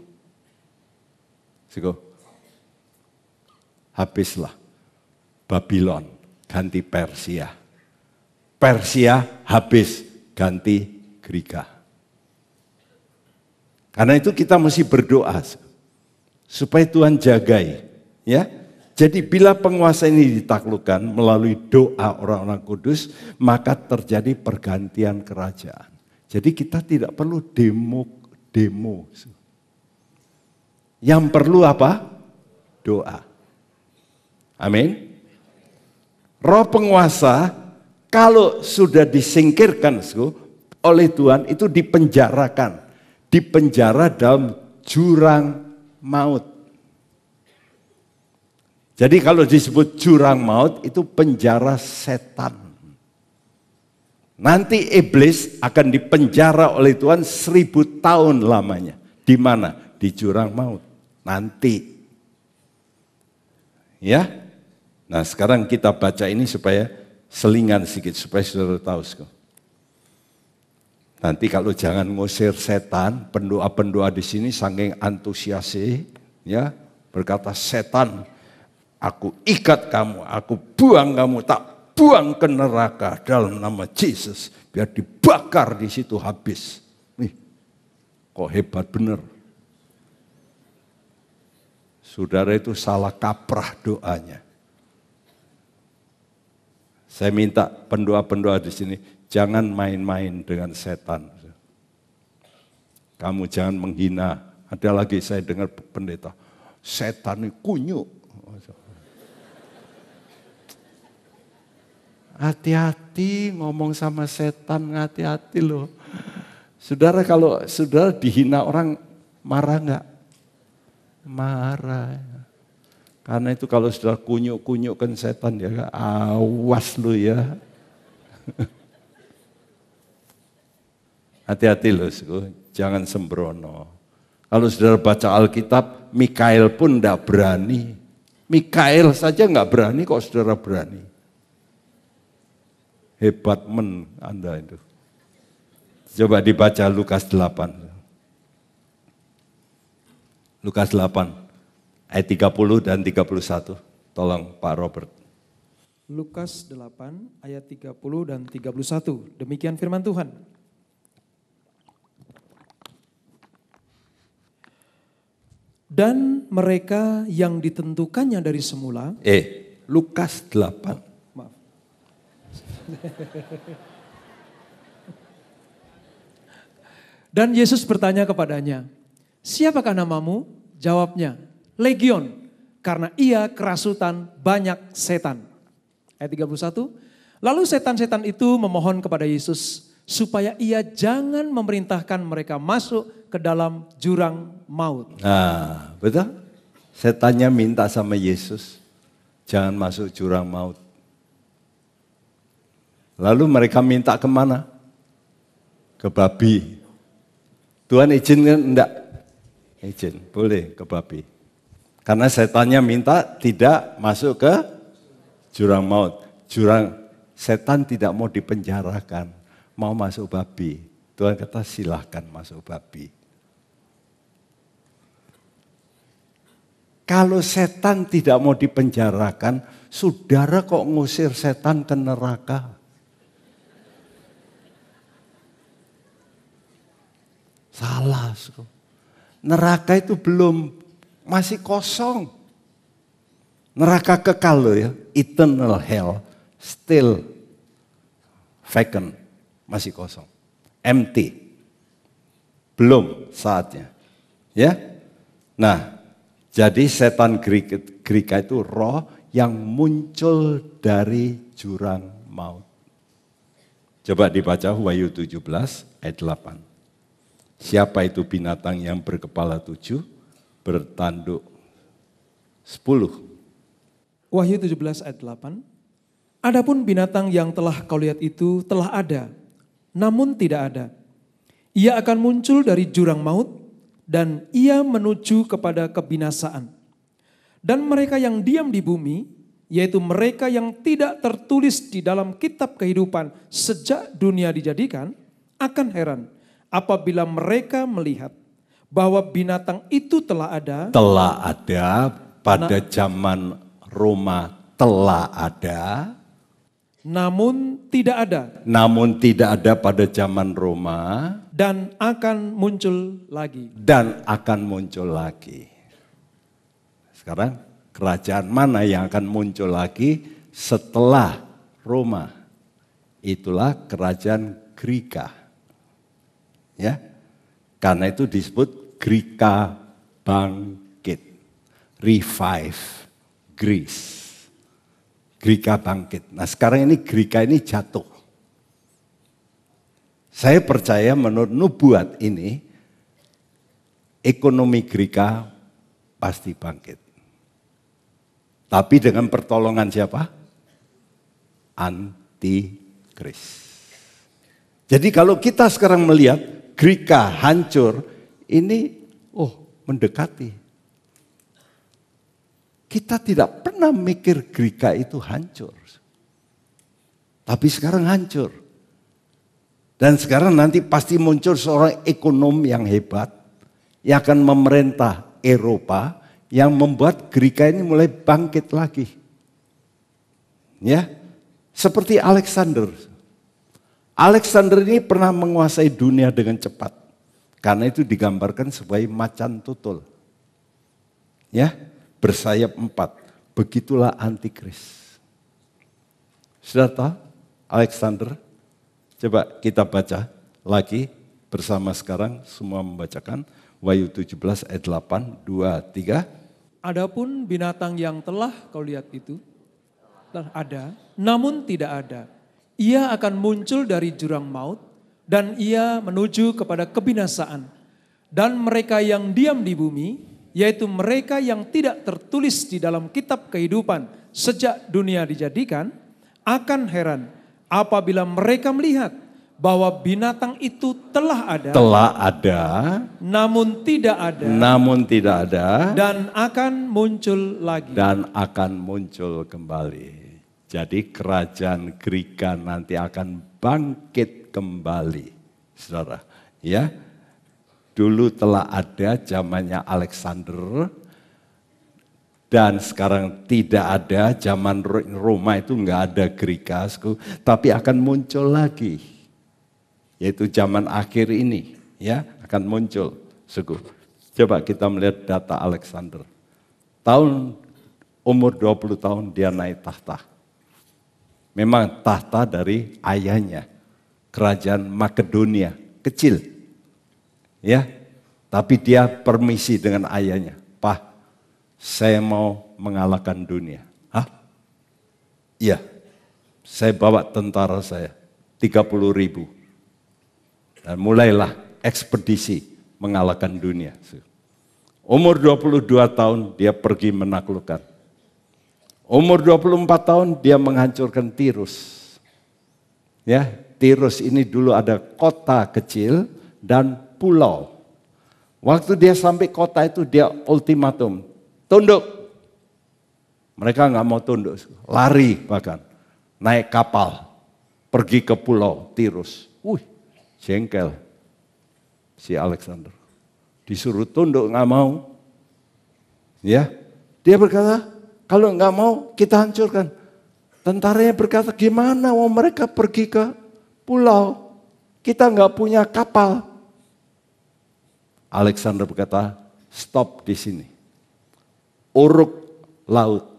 Habislah Babylon, ganti Persia. Persia habis, ganti Girika. Karena itu kita mesti berdoa supaya Tuhan jagai, ya. Jadi bila penguasa ini ditaklukkan melalui doa orang-orang kudus, maka terjadi pergantian kerajaan. Jadi kita tidak perlu demo. Yang perlu apa? Doa. Amin. Roh penguasa kalau sudah disingkirkan oleh Tuhan itu dipenjarakan. Dipenjara dalam jurang maut. Jadi kalau disebut jurang maut itu penjara setan. Nanti iblis akan dipenjara oleh Tuhan 1000 tahun lamanya. Di mana? Di jurang maut. Nanti. Ya. Nah sekarang kita baca ini supaya selingan sedikit. Supaya saudara tahu. Nanti kalau jangan ngusir setan, pendoa-pendoa di sini saking antusiasi, ya berkata setan, aku ikat kamu, aku buang kamu, tak buang ke neraka dalam nama Yesus, biar dibakar di situ habis. Nih, kok hebat bener. Saudara itu salah kaprah doanya. Saya minta pendoa-pendoa di sini. Jangan main-main dengan setan. Kamu jangan menghina. Ada lagi saya dengar pendeta, setan ini kunyuk. Hati-hati ngomong sama setan, hati-hati loh. Saudara kalau saudara dihina orang, marah enggak? Marah. Karena itu kalau saudara kunyuk-kunyukkan setan, ya awas lu ya. Hati-hati loh, jangan sembrono. Kalau saudara baca Alkitab, Mikael pun tidak berani. Mikael saja nggak berani, kok saudara berani. Hebat Anda itu. Coba dibaca Lukas 8. Lukas 8, ayat 30 dan 31. Tolong Pak Robert. Lukas 8 ayat 30 dan 31. Demikian firman Tuhan. Dan mereka yang ditentukannya dari semula. Lukas 8. Maaf. Dan Yesus bertanya kepadanya, siapakah namamu? Jawabnya, Legion, karena ia kerasutan banyak setan. Ayat 31, lalu setan-setan itu memohon kepada Yesus supaya ia jangan memerintahkan mereka masuk ke dalam jurang maut. Nah, betul? Setannya minta sama Yesus, jangan masuk jurang maut. Lalu mereka minta kemana? Ke babi. Tuhan izin kan? Enggak. Izin, boleh ke babi. Karena setannya minta tidak masuk ke jurang maut. Setan tidak mau dipenjarakan, mau masuk babi. Tuhan kata silahkan masuk babi. Kalau setan tidak mau dipenjarakan, saudara kok ngusir setan ke neraka? Salah. Neraka itu masih kosong. Neraka kekal loh ya, eternal hell, still vacant, masih kosong, empty. Belum saatnya. Ya. Nah, jadi setan Greka itu roh yang muncul dari jurang maut. Coba dibaca Wahyu 17 ayat 8. Siapa itu binatang yang berkepala 7, bertanduk 10. Wahyu 17 ayat 8. Adapun binatang yang telah kau lihat itu telah ada, namun tidak ada. Ia akan muncul dari jurang maut dan ia menuju kepada kebinasaan. Dan mereka yang diam di bumi, yaitu mereka yang tidak tertulis di dalam kitab kehidupan sejak dunia dijadikan, akan heran apabila mereka melihat bahwa binatang itu telah ada. Telah ada pada zaman Roma, telah ada. Namun tidak ada. Namun tidak ada pada zaman Roma. Dan akan muncul lagi. Dan akan muncul lagi. Sekarang kerajaan mana yang akan muncul lagi setelah Roma? Itulah kerajaan Greka. Ya, karena itu disebut Greka bangkit, revive Greece. Greka bangkit. Nah sekarang ini Greka ini jatuh. Saya percaya menurut nubuat ini, ekonomi Greka pasti bangkit. Tapi dengan pertolongan siapa? Antikris. Jadi kalau kita sekarang melihat Greka hancur, ini mendekati. Kita tidak pernah mikir Greka itu hancur. Tapi sekarang hancur. Dan sekarang nanti pasti muncul seorang ekonom yang hebat, yang akan memerintah Eropa, yang membuat Greka ini mulai bangkit lagi. Ya, seperti Alexander. Alexander ini pernah menguasai dunia dengan cepat. Karena itu digambarkan sebagai macan tutul. Ya, bersayap 4. Begitulah antikris. Sudah tahu Alexander? Coba kita baca lagi bersama sekarang semua membacakan. Wahyu 17 ayat 8, 2, 3. Adapun binatang yang telah kau lihat itu telah ada, namun tidak ada. Ia akan muncul dari jurang maut dan ia menuju kepada kebinasaan. Dan mereka yang diam di bumi, yaitu mereka yang tidak tertulis di dalam kitab kehidupan sejak dunia dijadikan, akan heran apabila mereka melihat bahwa binatang itu telah ada. Telah ada. Namun tidak ada. Namun tidak ada. Dan akan muncul lagi. Dan akan muncul kembali. Jadi kerajaan Greka nanti akan bangkit kembali. Saudara, ya. Dulu telah ada zamannya Alexander. Dan sekarang tidak ada, zaman Roma itu nggak ada gereja, tapi akan muncul lagi. Yaitu zaman akhir ini, ya akan muncul. Coba kita melihat data Alexander. Umur 20 tahun dia naik tahta. Memang tahta dari ayahnya, kerajaan Makedonia, kecil. Ya, tapi dia permisi dengan ayahnya. Pak, saya mau mengalahkan dunia. Hah? Iya, saya bawa tentara saya, 30.000. Dan mulailah ekspedisi mengalahkan dunia. Umur 22 tahun dia pergi menaklukkan. Umur 24 tahun dia menghancurkan Tirus. Ya, Tirus ini dulu ada kota kecil dan pulau. Waktu dia sampai kota itu dia ultimatum, tunduk. Mereka nggak mau tunduk, lari bahkan, naik kapal, pergi ke pulau Tirus. Jengkel si Alexander. Disuruh tunduk nggak mau. Ya, dia berkata, kalau nggak mau kita hancurkan. Tentaranya berkata, gimana mau mereka pergi ke pulau? Kita nggak punya kapal. Alexander berkata, stop di sini. Uruk laut.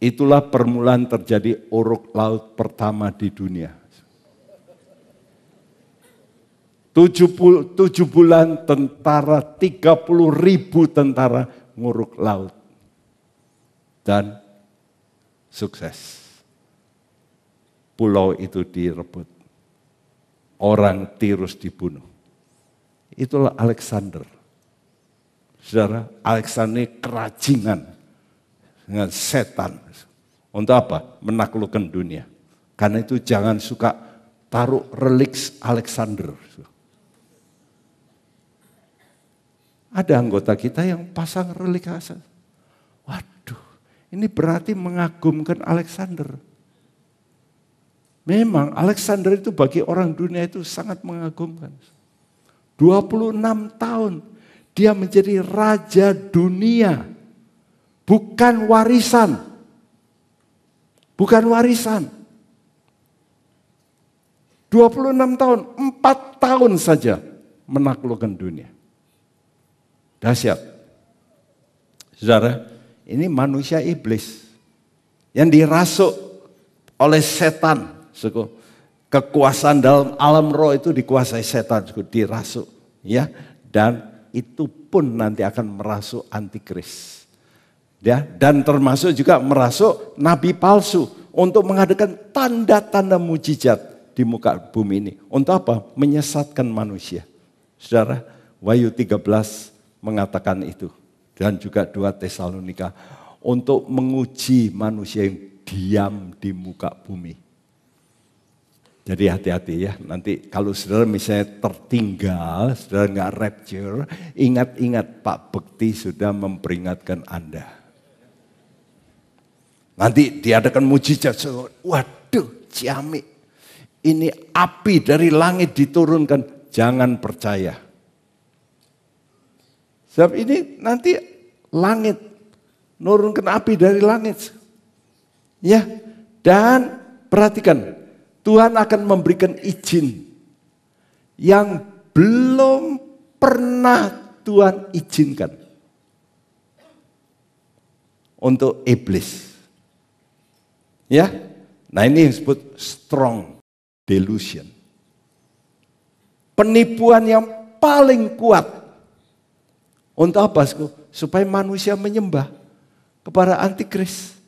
Itulah permulaan terjadi uruk laut pertama di dunia. 7 bulan tentara, 30.000 tentara nguruk laut. Dan sukses. Pulau itu direbut. Orang Tirus dibunuh. Itulah Alexander. Saudara, Alexander ini kerajingan dengan setan. Untuk apa? Menaklukkan dunia. Karena itu jangan suka taruh relik Alexander. Ada anggota kita yang pasang relik Alexander. Waduh, ini berarti mengagumkan Alexander. Memang Alexander itu bagi orang dunia itu sangat mengagumkan. 26 tahun dia menjadi raja dunia. Bukan warisan. Bukan warisan. 26 tahun, 4 tahun saja menaklukkan dunia. Dahsyat. Saudara, ini manusia iblis yang dirasuk oleh setan. Kekuasaan dalam alam roh itu dikuasai setan, dirasuk. Ya, dan itu pun nanti akan merasuk antikris. Ya, dan termasuk juga merasuk nabi palsu untuk mengadakan tanda-tanda mujizat di muka bumi ini. Untuk apa? Menyesatkan manusia. Saudara, Wahyu 13 mengatakan itu. Dan juga 2 Tesalonika. Untuk menguji manusia yang diam di muka bumi. Jadi hati-hati ya. Nanti kalau saudara misalnya tertinggal, saudara nggak rapture, ingat-ingat Pak Bekti sudah memperingatkan Anda. Nanti diadakan mujizat. Waduh, ciamik. Ini api dari langit diturunkan. Jangan percaya. Sebab ini nanti langit, nurunkan api dari langit. Ya, dan perhatikan, Tuhan akan memberikan izin yang belum pernah Tuhan izinkan untuk iblis. Ya, nah ini yang disebut strong delusion. Penipuan yang paling kuat. Untuk apa? Supaya manusia menyembah kepada antikris.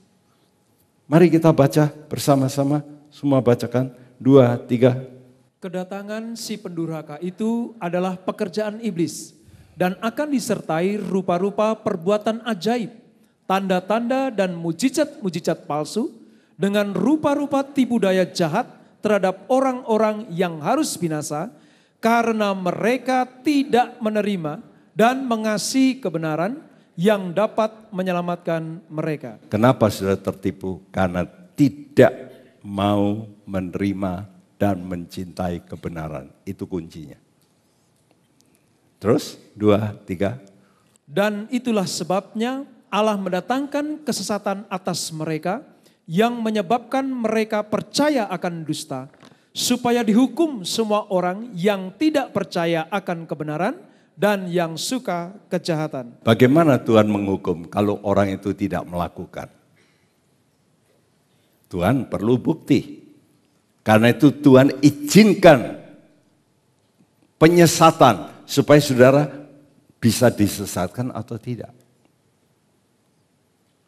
Mari kita baca bersama-sama. Semua bacakan. 2, 3. Kedatangan si pendurhaka itu adalah pekerjaan iblis. Dan akan disertai rupa-rupa perbuatan ajaib. Tanda-tanda dan mujizat-mujizat palsu. Dengan rupa-rupa tipu daya jahat terhadap orang-orang yang harus binasa. Karena mereka tidak menerima dan mengasihi kebenaran yang dapat menyelamatkan mereka. Kenapa saudara tertipu? Karena tidak mau menerima dan mencintai kebenaran. Itu kuncinya. Terus 2, 3. Dan itulah sebabnya Allah mendatangkan kesesatan atas mereka yang menyebabkan mereka percaya akan dusta, supaya dihukum semua orang yang tidak percaya akan kebenaran dan yang suka kejahatan. Bagaimana Tuhan menghukum kalau orang itu tidak melakukan? Tuhan perlu bukti. Karena itu Tuhan izinkan penyesatan supaya saudara bisa disesatkan atau tidak.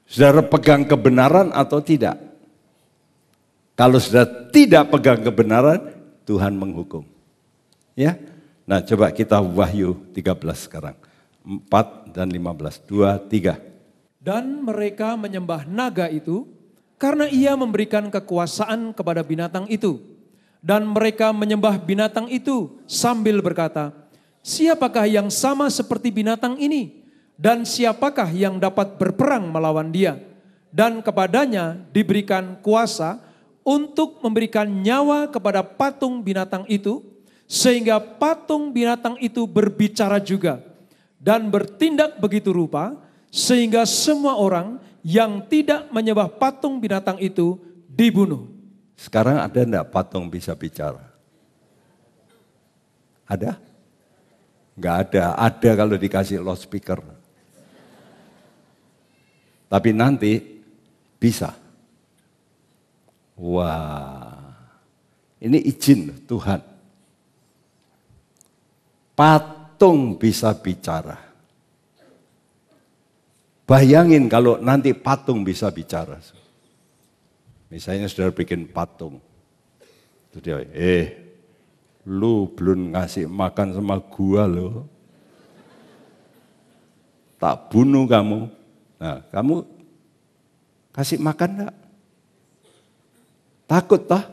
Saudara pegang kebenaran atau tidak. Kalau sudah tidak pegang kebenaran, Tuhan menghukum. Ya. Nah, coba kita Wahyu 13 sekarang. 4 dan 15. 2, 3. Dan mereka menyembah naga itu karena ia memberikan kekuasaan kepada binatang itu. Dan mereka menyembah binatang itu sambil berkata, siapakah yang sama seperti binatang ini? Dan siapakah yang dapat berperang melawan dia? Dan kepadanya diberikan kuasa untuk memberikan nyawa kepada patung binatang itu, sehingga patung binatang itu berbicara juga dan bertindak begitu rupa, sehingga semua orang yang tidak menyembah patung binatang itu dibunuh. Sekarang ada enggak patung bisa bicara? Ada? Enggak ada. Ada kalau dikasih loudspeaker. Tapi nanti bisa. Wah, ini izin Tuhan. Patung bisa bicara. Bayangin kalau nanti patung bisa bicara. Misalnya saudara bikin patung. Itu dia, lu belum ngasih makan sama gua lo. Tak bunuh kamu. Nah, kamu kasih makan enggak? Takut toh?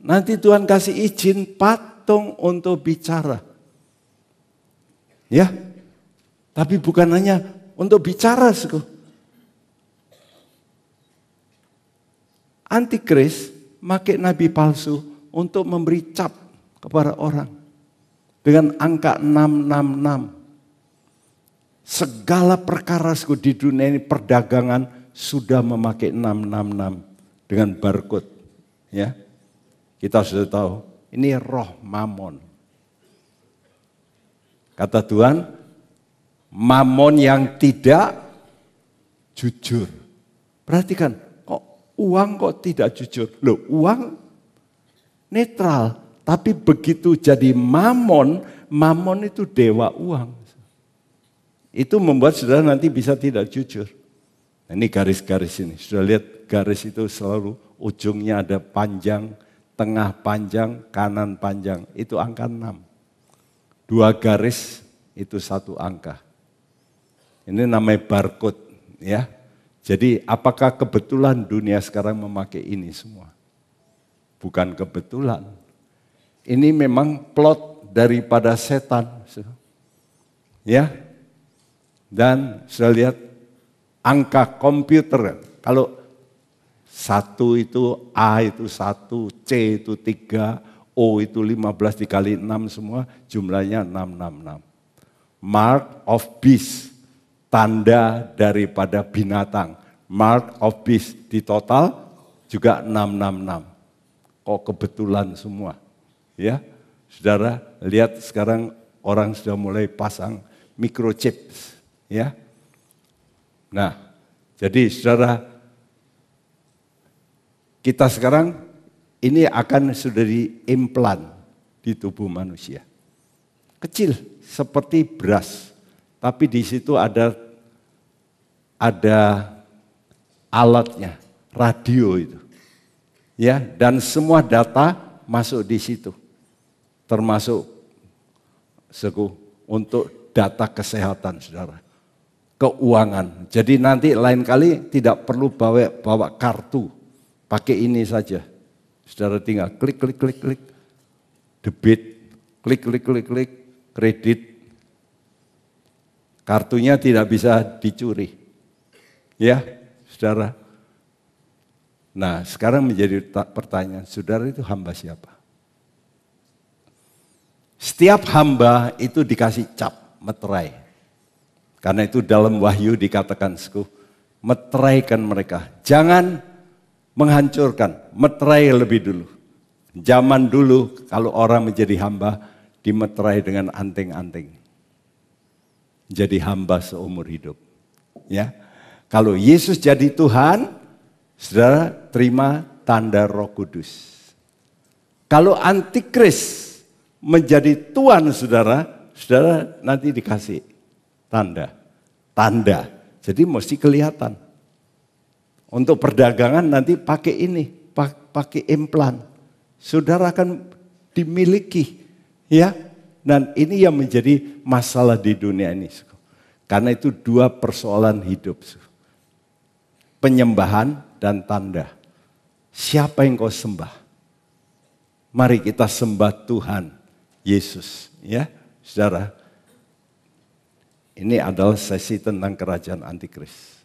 Nanti Tuhan kasih izin patung untuk bicara. Ya. Tapi bukan hanya untuk bicara, suku. Antikris pakai nabi palsu untuk memberi cap kepada orang. Dengan angka 666. Segala perkara di dunia ini perdagangan sudah memakai 666 dengan barcode. Ya, kita sudah tahu ini roh mamon. Kata Tuhan, mamon yang tidak jujur. Perhatikan, kok uang kok tidak jujur? Loh, uang netral, tapi begitu jadi mamon, mamon itu dewa uang. Itu membuat saudara nanti bisa tidak jujur. Nah, ini garis-garis ini. Sudah lihat garis itu selalu ujungnya ada panjang, tengah panjang, kanan panjang. Itu angka 6. 2 garis itu 1 angka. Ini namanya barcode. Ya. Jadi apakah kebetulan dunia sekarang memakai ini semua? Bukan kebetulan. Ini memang plot daripada setan. Ya. Dan sudah lihat angka komputer, kalau 1 itu A itu 1, C itu 3, O itu 15 dikali 6 semua jumlahnya 666. Mark of beast, tanda daripada binatang. Mark of beast di total juga 666. Kok kebetulan semua? Ya, saudara lihat sekarang orang sudah mulai pasang microchip. Ya, nah, jadi saudara, kita sekarang ini akan sudah diimplan di tubuh manusia. Kecil, seperti beras, tapi di situ ada alatnya, radio itu. Ya, dan semua data masuk di situ. Termasuk untuk data kesehatan, saudara. Keuangan. Jadi nanti lain kali tidak perlu bawa kartu. Pakai ini saja. Saudara tinggal klik, debit, klik, kredit. Kartunya tidak bisa dicuri. Ya, saudara. Nah, sekarang menjadi pertanyaan, saudara itu hamba siapa? Setiap hamba itu dikasih cap. meterai. Karena itu dalam Wahyu dikatakan, meteraikan mereka. Jangan menghancurkan, meterai lebih dulu. Zaman dulu kalau orang menjadi hamba, dimeterai dengan anting-anting. Jadi hamba seumur hidup. Ya, kalau Yesus jadi Tuhan, saudara terima tanda Roh Kudus. Kalau antikris menjadi Tuhan saudara, saudara nanti dikasih tanda. Jadi mesti kelihatan. Untuk perdagangan nanti pakai ini, pakai implan. Saudara akan dimiliki, ya. Dan ini yang menjadi masalah di dunia ini. Karena itu dua persoalan hidup. Penyembahan dan tanda. Siapa yang kau sembah? Mari kita sembah Tuhan Yesus, ya, saudara. Ini adalah sesi tentang kerajaan antikris.